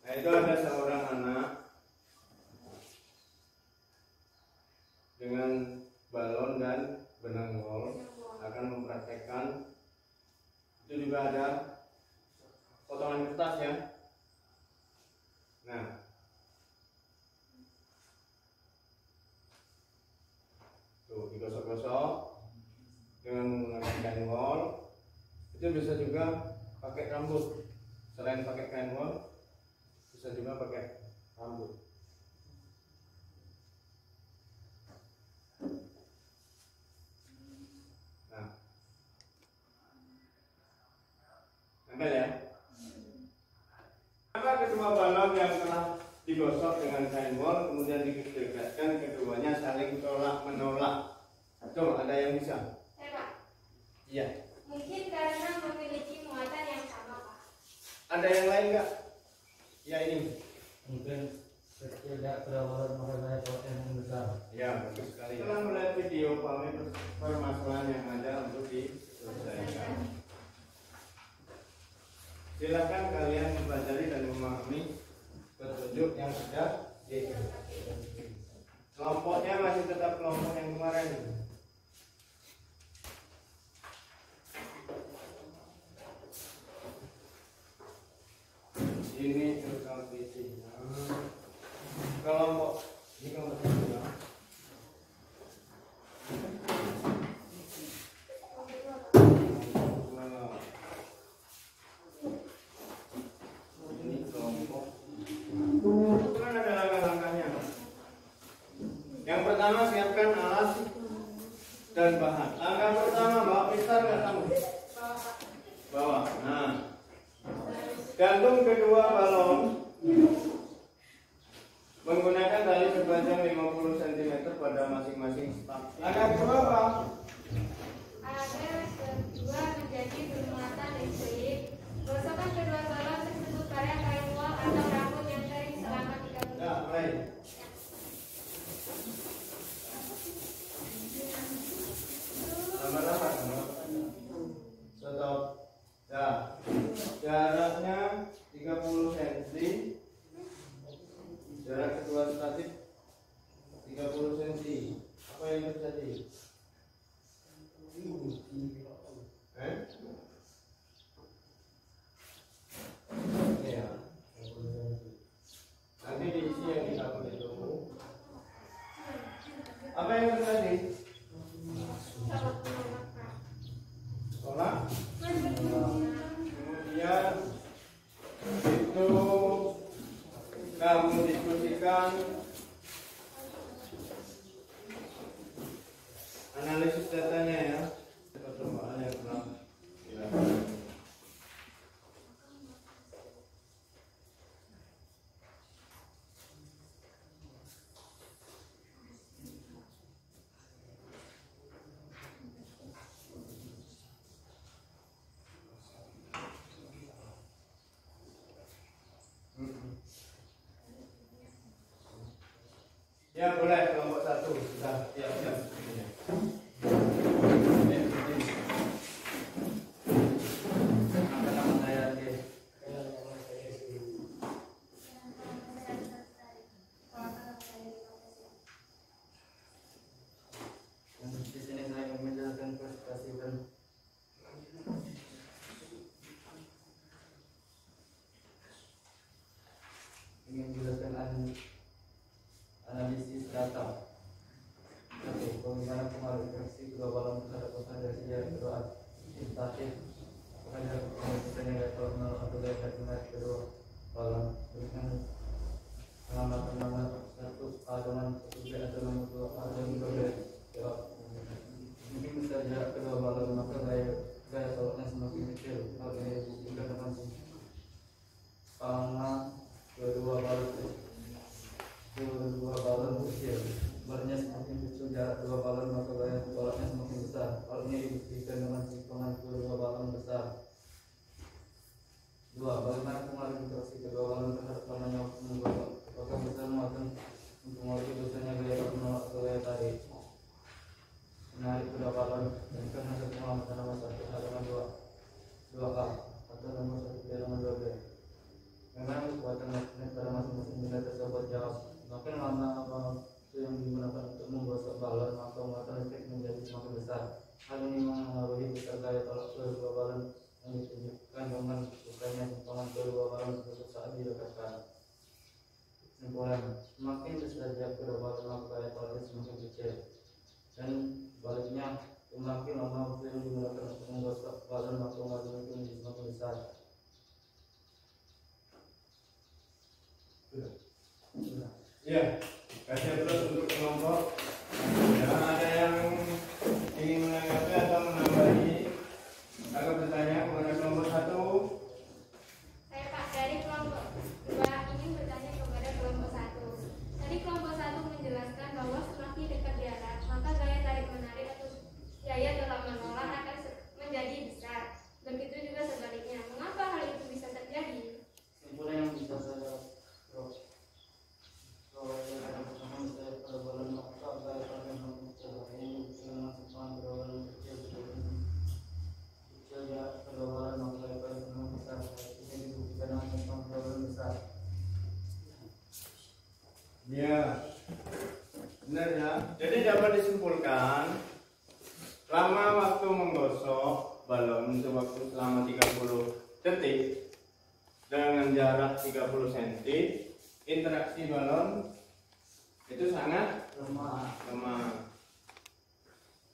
Nah, itu ada seorang anak dengan balon dan benang wol akan mempraktekkan. Itu juga ada potongan kertas ya. Nah, tuh digosok-gosok dengan menggunakan kain wol. Itu bisa juga pakai rambut. Selain pakai kain wol, bisa juga pakai rambut. Nah, nempel ya. Maka kedua balon yang telah digosok dengan kain wol kemudian didekatkan, keduanya saling tolak menolak. Coba, ada yang bisa? Iya. Mungkin karena memiliki muatan yang sama, Pak. Ada yang lain nggak? Ya ini. Mungkin kecil tidak berawal makanya yang besar. Ya, bagus sekali. Setelah melihat video, pahami permasalahan yang ada untuk diselesaikan. Silakan kalian mempelajari dan memahami petunjuk yang sudah kelompoknya masih tetap kelompok yang kemarin. Ini kelompok visi. Kelompok ini kelompok kedua. Ini kelompok. Kan ada langkah-langkahnya. Yang pertama, siapkan alas dan bahan. Langkah pertama, bawa pistar nggak kamu? Bawa. Nah, gantung kedua balon menggunakan tali sepanjang 50 cm pada masing-masing stang. Langkah kedua apa? Agar kedua menjadi bermuatan listrik, gosokkan kedua balon tersebut pada kain wol atau rambut yang kering selama 3 menit. Ya, mulai. Lama-lama. Stop. Ya. Jaraknya 30 cm. Jarak kedua statif 30 cm. Apa yang terjadi? Ya. Nanti diisi yang ditabur itu. Apa yang terjadi? Tolak. Kemudian itu kamu diskusikan, analisis datanya ya, percobaan yang pernah dilakukan. Ya boleh, kelompok 1 sudah siap-siap. Nama saya di sini saya menjelaskan presentasi dan ingin menjelaskan analisis data. Oke, bagaimana pengaruh interaksi kedua balon terhadap konsentrasi dari kedua statif pada konsentrasi negatif atau dari kedua balon. Berikan Pengamatan nomor 1 A dengan 1B atau nomor 2 A dengan 2B. Jawab. Mungkin bisa jarak kedua balon maka gaya tolaknya semakin kecil. Hal ini dibuktikan dengan simpangan kedua balon kecil. Balonnya semakin kecil jarak kedua balon maka gaya tolaknya semakin besar. Hal ini dibuktikan dengan simpangan kedua balon besar. 2. Bagaimana pengaruh interaksi kedua balon terhadap lamanya waktu menggosok? Apakah bisa muatan mempengaruhi dosanya gaya menolak atau gaya tarik? Menarik kedua balon dan hasil pengamatan nomor 1 halaman 2A atau nomor 1 halaman 2B. Bagaimana kekuatan magnet pada masing-masing benda tersebut? Jawab. Makin lama waktu yang digunakan untuk menggosok balon maka muatan listrik menjadi semakin besar. Hal ini mengaruhi besar gaya tolak kedua balon yang ditunjukkan dengan bukannya simpangan kedua balon tersebut saat didekatkan. Kesimpulan, semakin besar jarak kedua balon maka gaya tolaknya semakin kecil, dan baliknya semakin lama waktu yang digunakan untuk menggosok balon maka muatan itu menjadi semakin besar. Ya, kasih terus untuk kelompok. Jangan ada yang ingin menanggapi atau menambahi atau bertanya kepada kelompok 1. Saya Pak dari kelompok 2 ingin bertanya kepada kelompok 1. Tadi kelompok 1 menjelaskan bahwa semakin dekat jarak maka gaya tarik menarik atau gaya tolak menolak akan menjadi besar. Begitu juga sebaliknya. Mengapa hal itu bisa terjadi? Kesimpulan yang bisa saya Ya, benar ya. Jadi dapat disimpulkan lama waktu menggosok balon untuk waktu selama 30 detik dengan jarak 30 cm, interaksi balon itu sangat lemah.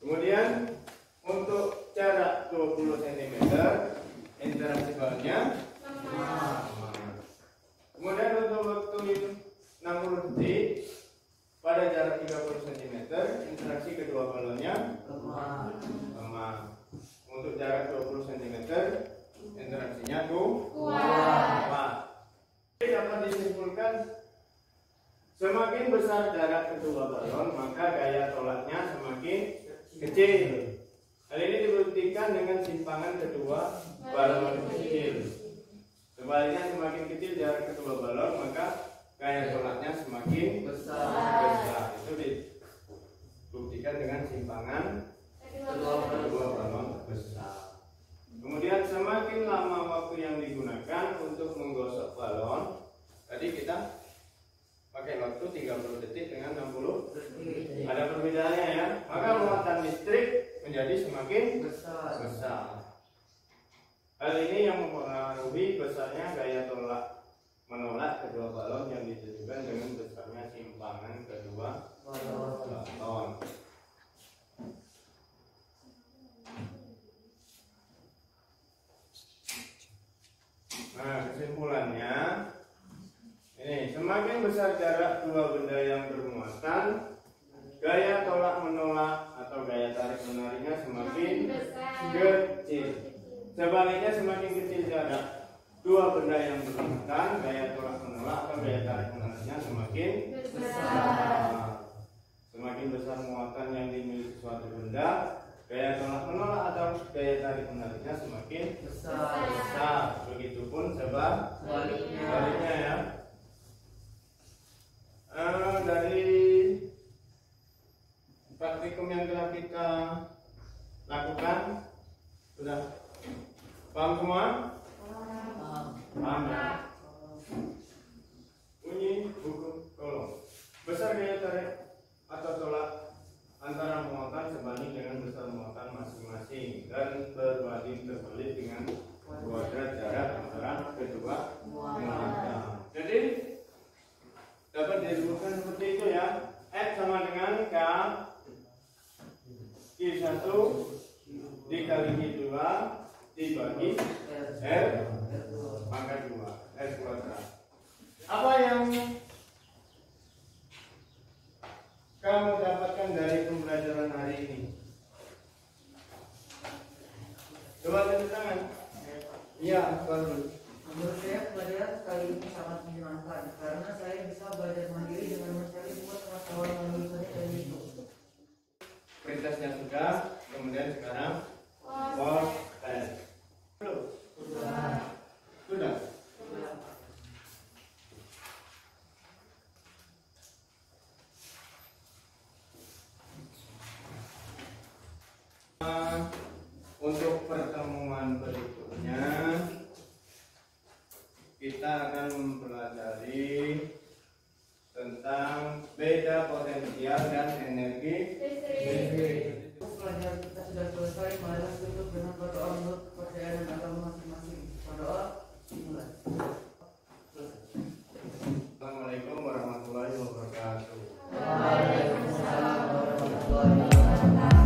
Kemudian untuk jarak 20 cm, interaksi balonnya lemah. Kemudian untuk waktu 60 detik pada jarak 30 cm, interaksi kedua balonnya lemah. Untuk jarak 20 cm, interaksinya kuat. Jadi dapat disimpulkan semakin besar jarak kedua balon maka gaya tolaknya semakin kecil. Hal ini dibuktikan dengan simpangan kedua balon kecil. Sebaliknya semakin kecil jarak kedua balon maka gaya tolaknya semakin besar. Itu dibuktikan dengan simpangan kedua balon besar. Kemudian semakin lama waktu yang digunakan untuk menggosok balon, tadi kita pakai waktu 30 detik dengan 60 detik. Ada perbedaannya ya. Maka muatan listrik menjadi semakin besar. Hal ini yang mempengaruhi besarnya gaya tolak menolak kedua balon yang ditentukan dengan besarnya simpangan kedua balon. Nah, kesimpulannya ini, semakin besar jarak dua benda yang bermuatan, gaya tolak menolak atau gaya tarik menariknya semakin kecil. Sebaliknya semakin kecil jarak dua benda yang bermuatan, gaya tolak menolak atau gaya tarik menariknya semakin besar. Semakin besar muatan yang dimiliki suatu benda, gaya tolak menolak atau gaya tarik menariknya semakin besar. Begitupun sebaliknya ya. Dari praktikum yang telah kita lakukan sudah paham semua? Paham ya? Bunyi buku tolong. Besar gaya tarik atau tolak antara muatan sebanding dengan besar muatan masing-masing dan berbanding terbalik dengan kuadrat jarak antara kedua muatan. Jadi dapat disebutkan seperti itu ya. F sama dengan K Q1 dikali Q2 dibagi R pangkat 2 R kuadrat. Apa yang kita akan mempelajari tentang beda potensial dan energi listrik. Pelajaran kita sudah selesai. Marilah tutup dengan berdoa menurut kepercayaan dan agama masing-masing. Berdoa dimulai. Assalamualaikum warahmatullahi wabarakatuh. Waalaikumsalam warahmatullahi wabarakatuh.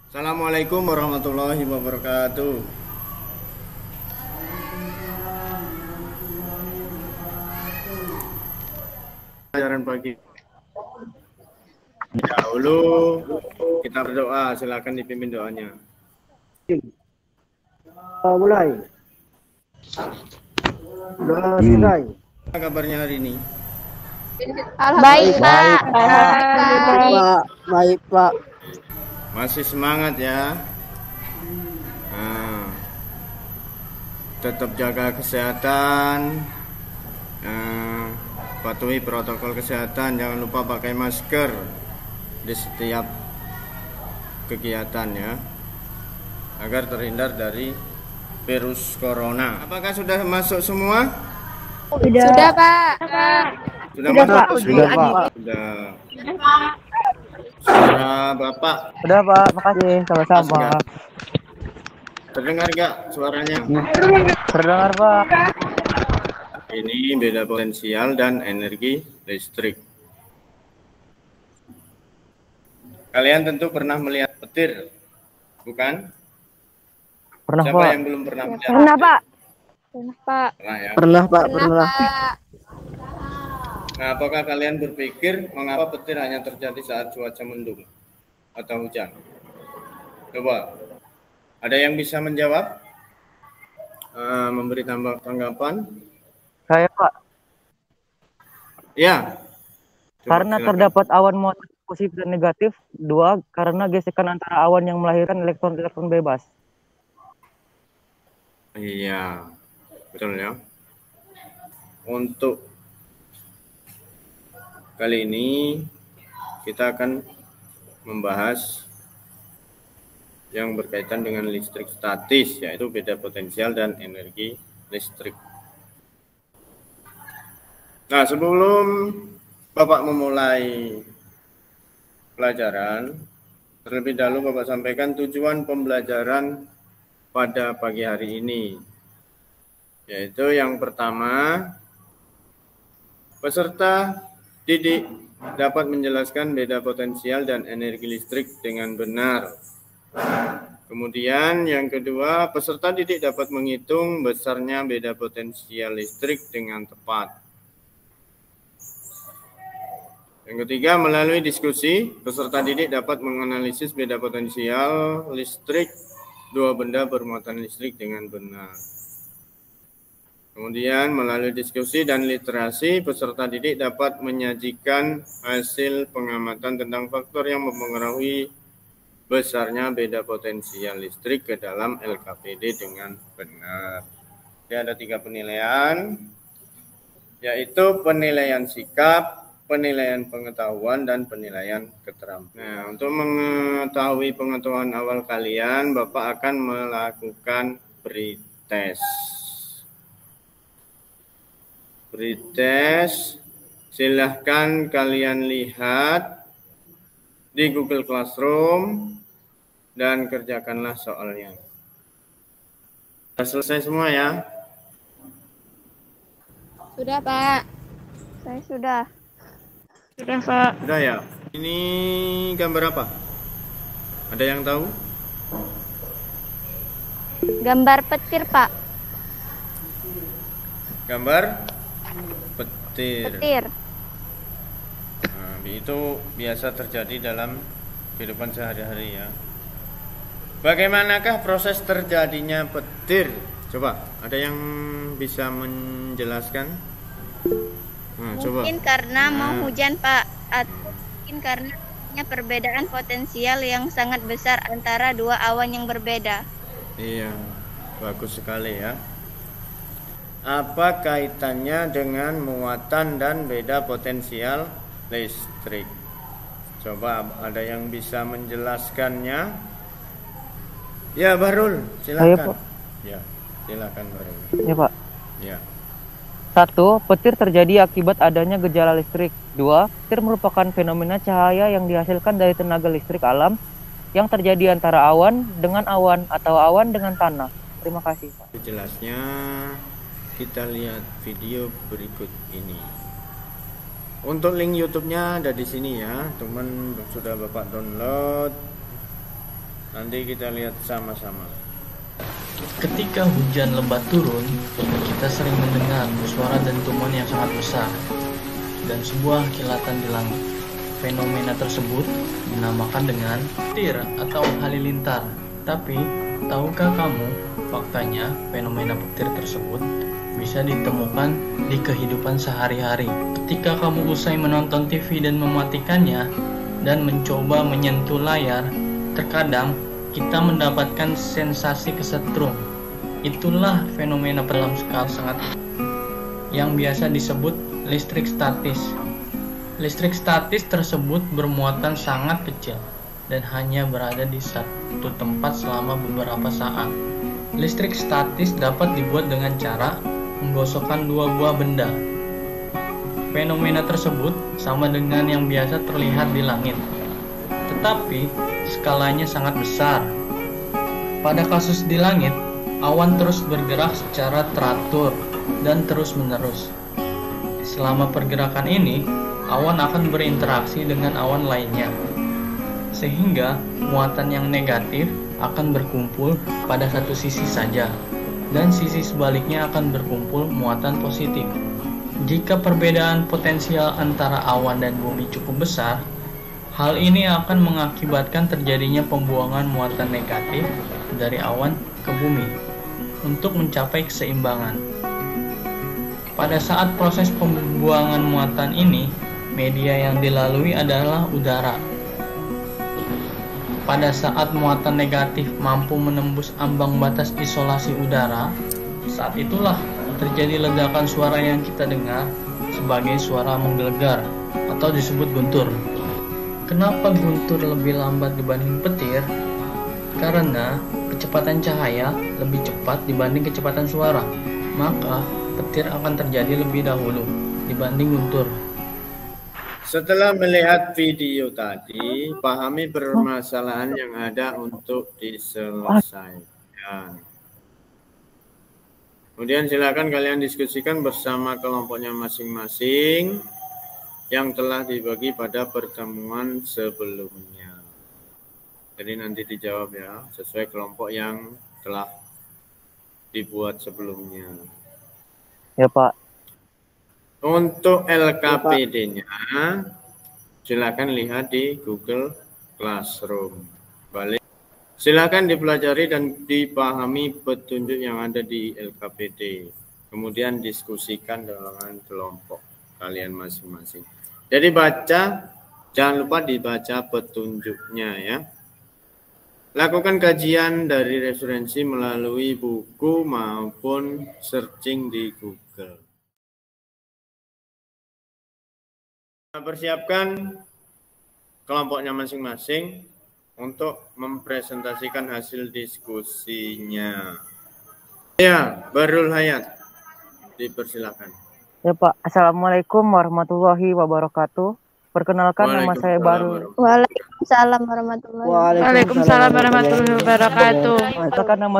Assalamualaikum warahmatullahi wabarakatuh. Pelajaran pagi. Dahulu kita berdoa, silakan dipimpin doanya. Mulai. Selesai. Apa kabarnya hari ini? Baik, Pak. Baik, Pak. Masih semangat ya. Nah, tetap jaga kesehatan. Patuhi protokol kesehatan, jangan lupa pakai masker di setiap kegiatan ya, agar terhindar dari virus corona. Apakah sudah masuk semua? Sudah, Pak. Sudah masuk semua? Sudah. Suara Bapak. Sudah, Pak. Makasih. Sama-sama. Terdengar nggak suaranya? Terdengar, Pak. Ini beda potensial dan energi listrik. Kalian tentu pernah melihat petir, bukan? Pernah, Siapa Pak. yang belum pernah melihat? Pernah, Pak. Pernah, Pak. Pernah ya. Pernah, Pak. Pernah. Nah, apakah kalian berpikir mengapa petir hanya terjadi saat cuaca mendung atau hujan? Coba, ada yang bisa menjawab? Memberi tanggapan? Saya, Pak. Ya. Coba, Karena silakan. terdapat awan muatan positif dan negatif. 2. Karena gesekan antara awan yang melahirkan elektron-elektron bebas. Iya, betul ya. Untuk kali ini kita akan membahas yang berkaitan dengan listrik statis, yaitu beda potensial dan energi listrik. Nah, sebelum Bapak memulai pelajaran, terlebih dahulu Bapak sampaikan tujuan pembelajaran pada pagi hari ini, yaitu yang pertama, peserta didik dapat menjelaskan beda potensial dan energi listrik dengan benar. Kemudian yang kedua, peserta didik dapat menghitung besarnya beda potensial listrik dengan tepat. Yang ketiga, melalui diskusi, peserta didik dapat menganalisis beda potensial listrik dua benda bermuatan listrik dengan benar. Kemudian melalui diskusi dan literasi, peserta didik dapat menyajikan hasil pengamatan tentang faktor yang mempengaruhi besarnya beda potensial listrik ke dalam LKPD dengan benar. Jadi ada 3 penilaian, yaitu penilaian sikap, penilaian pengetahuan, dan penilaian keterampilan. Nah, untuk mengetahui pengetahuan awal kalian, Bapak akan melakukan pretest. Pretest, silahkan kalian lihat di Google Classroom dan kerjakanlah soalnya. Sudah selesai semua ya? Sudah, Pak. Saya sudah. Sudah, Pak. Sudah ya? Ini gambar apa? Ada yang tahu? Gambar petir, Pak. Gambar petir. Petir. Nah, itu biasa terjadi dalam kehidupan sehari-hari ya. Bagaimanakah proses terjadinya petir? Coba, ada yang bisa menjelaskan? Coba. Mungkin karena mau hujan, Pak, atau mungkin karena perbedaan potensial yang sangat besar antara dua awan yang berbeda. Iya, bagus sekali ya. Apa kaitannya dengan muatan dan beda potensial listrik? Coba ada yang bisa menjelaskannya? Ya, Barul, silakan. Ya, silakan Barul. Ya, Pak. Ya. 1. Petir terjadi akibat adanya gejala listrik. 2. Petir merupakan fenomena cahaya yang dihasilkan dari tenaga listrik alam yang terjadi antara awan dengan awan atau awan dengan tanah. Terima kasih, Pak. Jelasnya kita lihat video berikut ini. Untuk link YouTube-nya ada di sini ya, teman sudah Bapak download. Nanti kita lihat sama-sama. Ketika hujan lebat turun, kita sering mendengar suara dentuman yang sangat besar dan sebuah kilatan di langit. Fenomena tersebut dinamakan dengan petir atau halilintar. Tapi, tahukah kamu, faktanya fenomena petir tersebut bisa ditemukan di kehidupan sehari-hari. Ketika kamu usai menonton TV dan mematikannya dan mencoba menyentuh layar, terkadang kita mendapatkan sensasi kesetrum. Itulah fenomena dalam skala sangat yang biasa disebut listrik statis. Listrik statis tersebut bermuatan sangat kecil dan hanya berada di satu tempat selama beberapa saat. Listrik statis dapat dibuat dengan cara menggosokkan dua buah benda. Fenomena tersebut sama dengan yang biasa terlihat di langit, tetapi skalanya sangat besar. Pada kasus di langit, awan terus bergerak secara teratur dan terus-menerus. Selama pergerakan ini, awan akan berinteraksi dengan awan lainnya, sehingga muatan yang negatif akan berkumpul pada satu sisi saja, dan sisi sebaliknya akan berkumpul muatan positif. Jika perbedaan potensial antara awan dan bumi cukup besar, hal ini akan mengakibatkan terjadinya pembuangan muatan negatif dari awan ke bumi untuk mencapai keseimbangan. Pada saat proses pembuangan muatan ini, media yang dilalui adalah udara. Pada saat muatan negatif mampu menembus ambang batas isolasi udara, saat itulah terjadi ledakan suara yang kita dengar sebagai suara menggelegar atau disebut guntur. Kenapa guntur lebih lambat dibanding petir? Karena kecepatan cahaya lebih cepat dibanding kecepatan suara, maka petir akan terjadi lebih dahulu dibanding guntur. Setelah melihat video tadi, pahami permasalahan yang ada untuk diselesaikan. Kemudian silakan kalian diskusikan bersama kelompoknya masing-masing yang telah dibagi pada pertemuan sebelumnya. Jadi nanti dijawab ya, sesuai kelompok yang telah dibuat sebelumnya. Ya, Pak. Untuk LKPD-nya, silakan lihat di Google Classroom. Balik. Silakan dipelajari dan dipahami petunjuk yang ada di LKPD. Kemudian diskusikan dengan kelompok kalian masing-masing. Jadi baca, jangan lupa dibaca petunjuknya ya. Lakukan kajian dari referensi melalui buku maupun searching di Google. Persiapkan kelompoknya masing-masing untuk mempresentasikan hasil diskusinya. Ya, Barul Hayat, dipersilakan. Ya, Pak. Assalamualaikum warahmatullahi wabarakatuh. Perkenalkan nama saya Barul. Waalaikumsalam warahmatullahi wabarakatuh. Waalaikumsalam warahmatullahi wabarakatuh. Perkenalkan nama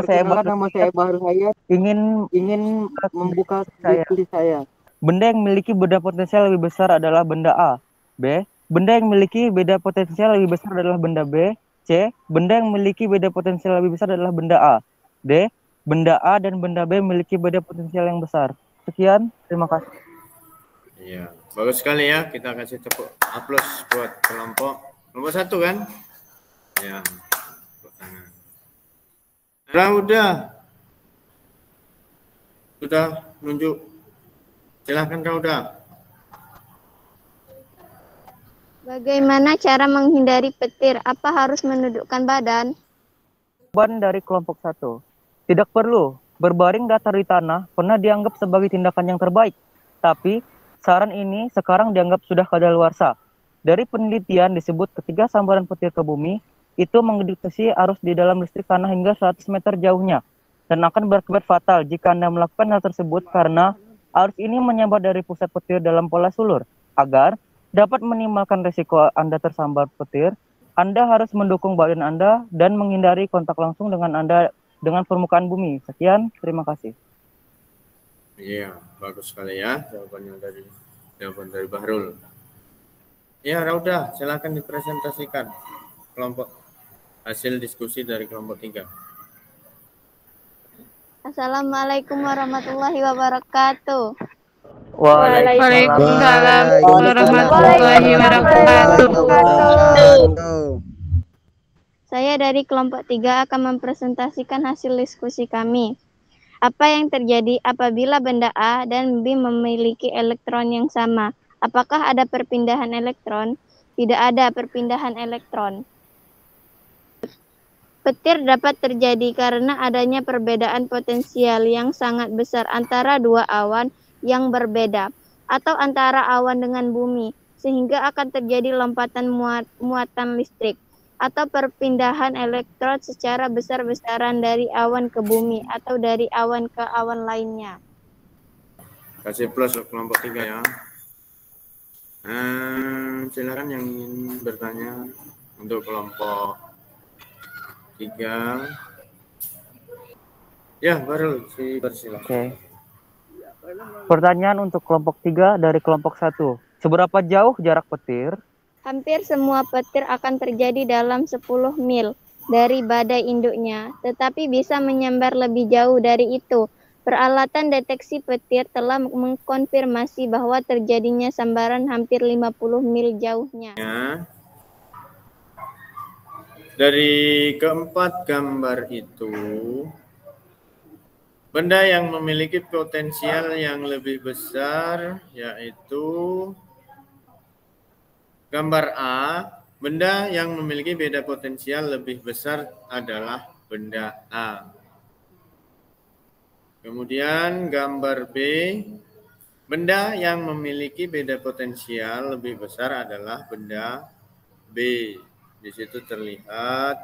saya Barul Hayat. Ingin membuka diskusi saya. Benda yang memiliki beda potensial lebih besar adalah benda A. B. Benda yang memiliki beda potensial lebih besar adalah benda B. C. Benda yang memiliki beda potensial lebih besar adalah benda A. D. Benda A dan benda B memiliki beda potensial yang besar. Sekian, terima kasih. Iya. Bagus sekali ya, kita kasih tepuk aplaus buat kelompok 1 kan? Ya, tepuk tangan. Sudah nunjuk. Silahkan Rauda. Bagaimana cara menghindari petir? Apa harus menundukkan badan? Jawaban dari kelompok 1. Tidak perlu. Berbaring datar di tanah pernah dianggap sebagai tindakan yang terbaik. Tapi, saran ini sekarang dianggap sudah kadaluarsa. Dari penelitian disebut ketika sambaran petir ke bumi, itu mendeteksi arus di dalam listrik tanah hingga 100 meter jauhnya. Dan akan berakibat fatal jika Anda melakukan hal tersebut karena arus ini menyambar dari pusat petir dalam pola sulur. Agar dapat minimalkan risiko Anda tersambar petir, Anda harus mendukung badan Anda dan menghindari kontak langsung dengan Anda dengan permukaan bumi. Sekian, terima kasih. Iya, bagus sekali ya jawaban dari Bahrul. Ya, Rauda, silakan dipresentasikan kelompok hasil diskusi dari kelompok 3. Assalamualaikum warahmatullahi wabarakatuh. Waalaikumsalam warahmatullahi wabarakatuh. Saya dari kelompok 3 akan mempresentasikan hasil diskusi kami. Apa yang terjadi apabila benda A dan B memiliki elektron yang sama? Apakah ada perpindahan elektron? Tidak ada perpindahan elektron. Petir dapat terjadi karena adanya perbedaan potensial yang sangat besar antara dua awan yang berbeda atau antara awan dengan bumi, sehingga akan terjadi lompatan muatan listrik atau perpindahan elektron secara besar-besaran dari awan ke bumi atau dari awan ke awan lainnya. Kasih plus kelompok 3 ya. Silakan yang ingin bertanya untuk kelompok 3. Ya, baru silakan. Oke. Pertanyaan untuk kelompok 3 dari kelompok 1. Seberapa jauh jarak petir? Hampir semua petir akan terjadi dalam 10 mil dari badai induknya, tetapi bisa menyambar lebih jauh dari itu. Peralatan deteksi petir telah mengkonfirmasi bahwa terjadinya sambaran hampir 50 mil jauhnya. Ya. Dari keempat gambar itu, benda yang memiliki potensial yang lebih besar yaitu gambar A, benda yang memiliki beda potensial lebih besar adalah benda A. Kemudian gambar B, benda yang memiliki beda potensial lebih besar adalah benda B. Di situ terlihat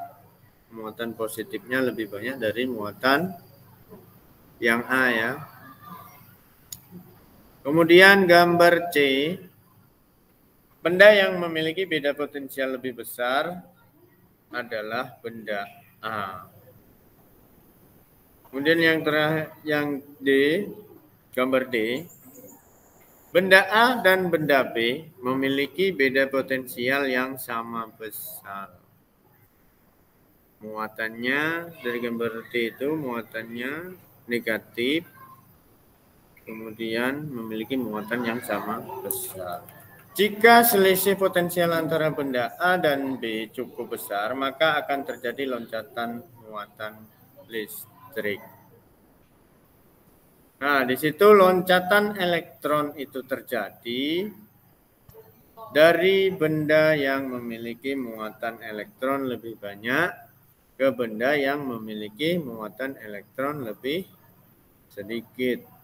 muatan positifnya lebih banyak dari muatan yang A ya. Kemudian gambar C, benda yang memiliki beda potensial lebih besar adalah benda A. Kemudian yang terakhir, yang D, gambar D, benda A dan benda B memiliki beda potensial yang sama besar. Muatannya dari gambar D itu muatannya negatif, kemudian memiliki muatan yang sama besar. Jika selisih potensial antara benda A dan B cukup besar, maka akan terjadi loncatan muatan listrik. Nah, di situ loncatan elektron itu terjadi dari benda yang memiliki muatan elektron lebih banyak ke benda yang memiliki muatan elektron lebih sedikit.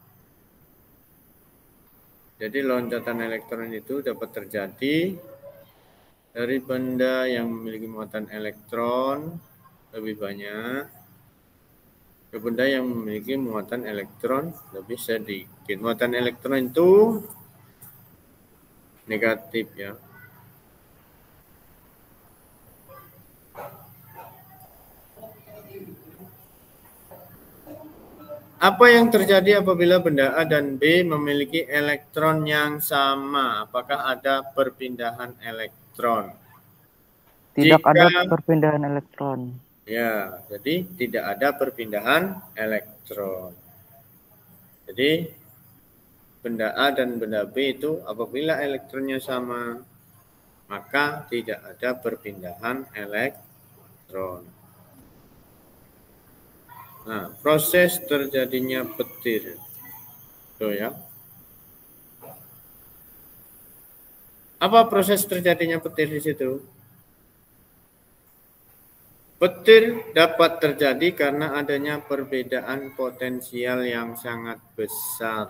Jadi loncatan elektron itu dapat terjadi dari benda yang memiliki muatan elektron lebih banyak ke benda yang memiliki muatan elektron lebih sedikit. Muatan elektron itu negatif ya. Apa yang terjadi apabila benda A dan B memiliki elektron yang sama? Apakah ada perpindahan elektron? Tidak ada perpindahan elektron. Ya, jadi tidak ada perpindahan elektron. Jadi benda A dan benda B itu apabila elektronnya sama, maka tidak ada perpindahan elektron. Nah, proses terjadinya petir. Tuh ya. Apa proses terjadinya petir di situ? Petir dapat terjadi karena adanya perbedaan potensial yang sangat besar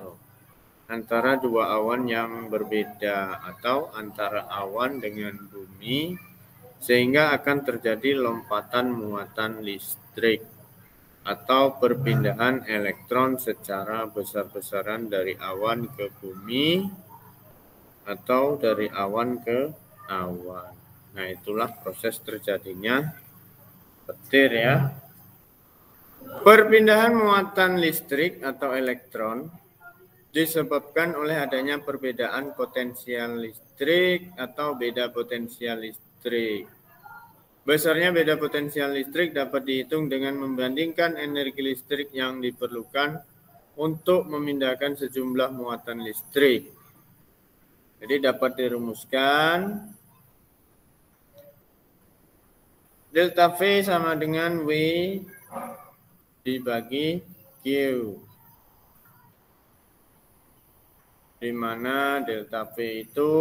antara dua awan yang berbeda atau antara awan dengan bumi, sehingga akan terjadi lompatan muatan listrik atau perpindahan elektron secara besar-besaran dari awan ke bumi atau dari awan ke awan. Nah, itulah proses terjadinya petir ya. Perpindahan muatan listrik atau elektron disebabkan oleh adanya perbedaan potensial listrik atau beda potensial listrik. Besarnya beda potensial listrik dapat dihitung dengan membandingkan energi listrik yang diperlukan untuk memindahkan sejumlah muatan listrik. Jadi dapat dirumuskan delta V sama dengan W dibagi Q, di mana delta V itu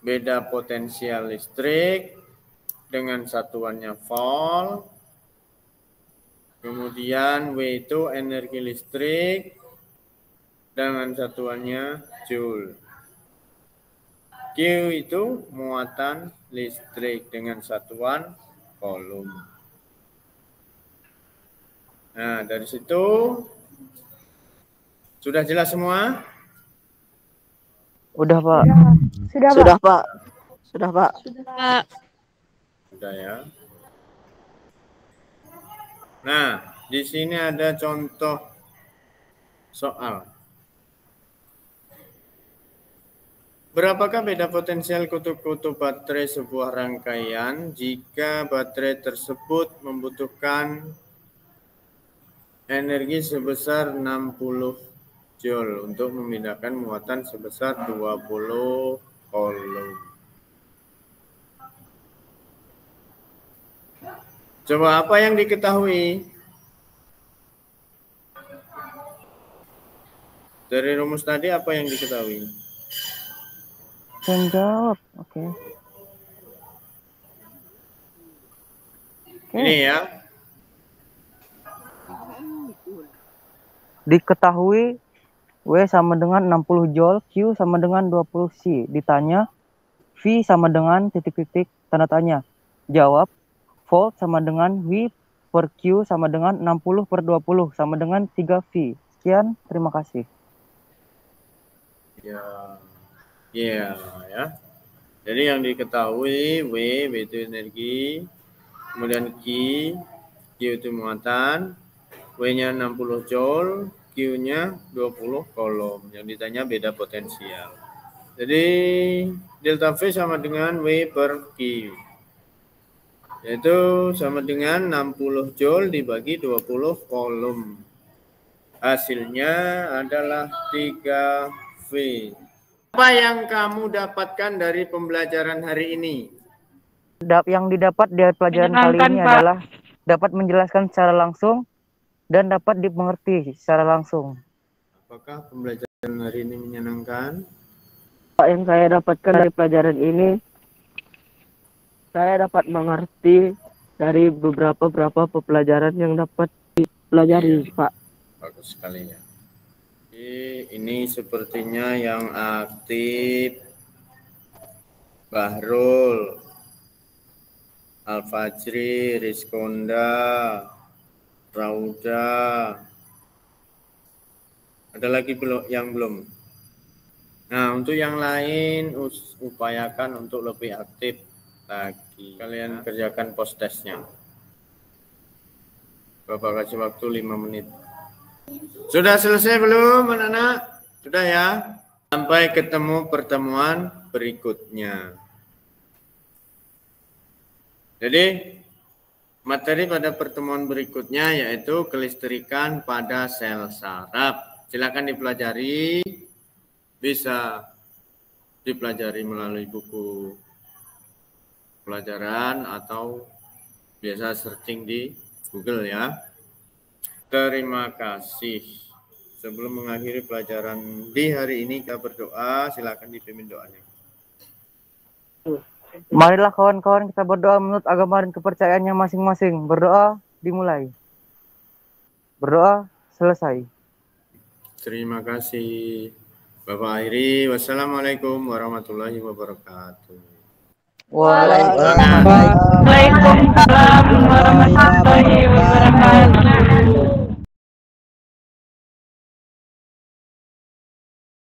beda potensial listrik dengan satuannya volt, kemudian W itu energi listrik dengan satuannya joule. Q itu muatan listrik dengan satuan coulomb. Nah, dari situ sudah jelas semua? Udah, Pak. Sudah, Pak. Sudah, Pak. Sudah ya. Nah, di sini ada contoh soal. Berapakah beda potensial kutub-kutub baterai sebuah rangkaian jika baterai tersebut membutuhkan energi sebesar 60 joule untuk memindahkan muatan sebesar 20 coulomb? Coba apa yang diketahui? Dari rumus tadi apa yang diketahui? Yang jawab, oke. Ini ya. Diketahui W sama dengan 60 joule, Q sama dengan 20 C. Ditanya V sama dengan titik-titik tanda tanya. Jawab volt sama dengan V per Q sama dengan 60 per 20 sama dengan 3 V. Sekian, terima kasih. Ya. Jadi yang diketahui W itu energi, kemudian Q itu muatan, W-nya 60 joule, Q-nya 20 coulomb. Yang ditanya beda potensial. Jadi delta V sama dengan W per Q. Yaitu sama dengan 60 joule dibagi 20 coulomb. Hasilnya adalah 3 V. Apa yang kamu dapatkan dari pembelajaran hari ini? Yang didapat dari pelajaran kali ini adalah dapat menjelaskan secara langsung dan dapat dimengerti secara langsung. Apakah pembelajaran hari ini menyenangkan? Pak, yang saya dapatkan dari pelajaran ini, saya dapat mengerti dari beberapa pelajaran yang dapat dipelajari, Pak. Bagus sekali ya. Ini sepertinya yang aktif Bahrul, Al-Fajri, Rizkonda, Rauda. Ada lagi yang belum? Nah, untuk yang lain upayakan untuk lebih aktif lagi. Kalian kerjakan post testnya. Bapak kasih waktu 5 menit. Sudah selesai belum, anak-anak? Sudah ya? Sampai ketemu pertemuan berikutnya. Jadi, materi pada pertemuan berikutnya yaitu kelistrikan pada sel saraf. silakan dipelajari, bisa dipelajari melalui buku pelajaran atau biasa searching di Google ya. Terima kasih. Sebelum mengakhiri pelajaran di hari ini, kita berdoa, silakan dipimpin doanya. Marilah kawan-kawan kita berdoa menurut agama dan kepercayaannya masing-masing. Berdoa dimulai. Berdoa selesai. Terima kasih Bapak Airi. Wassalamualaikum warahmatullahi wabarakatuh. Waalaikumsalam warahmatullahi wabarakatuh.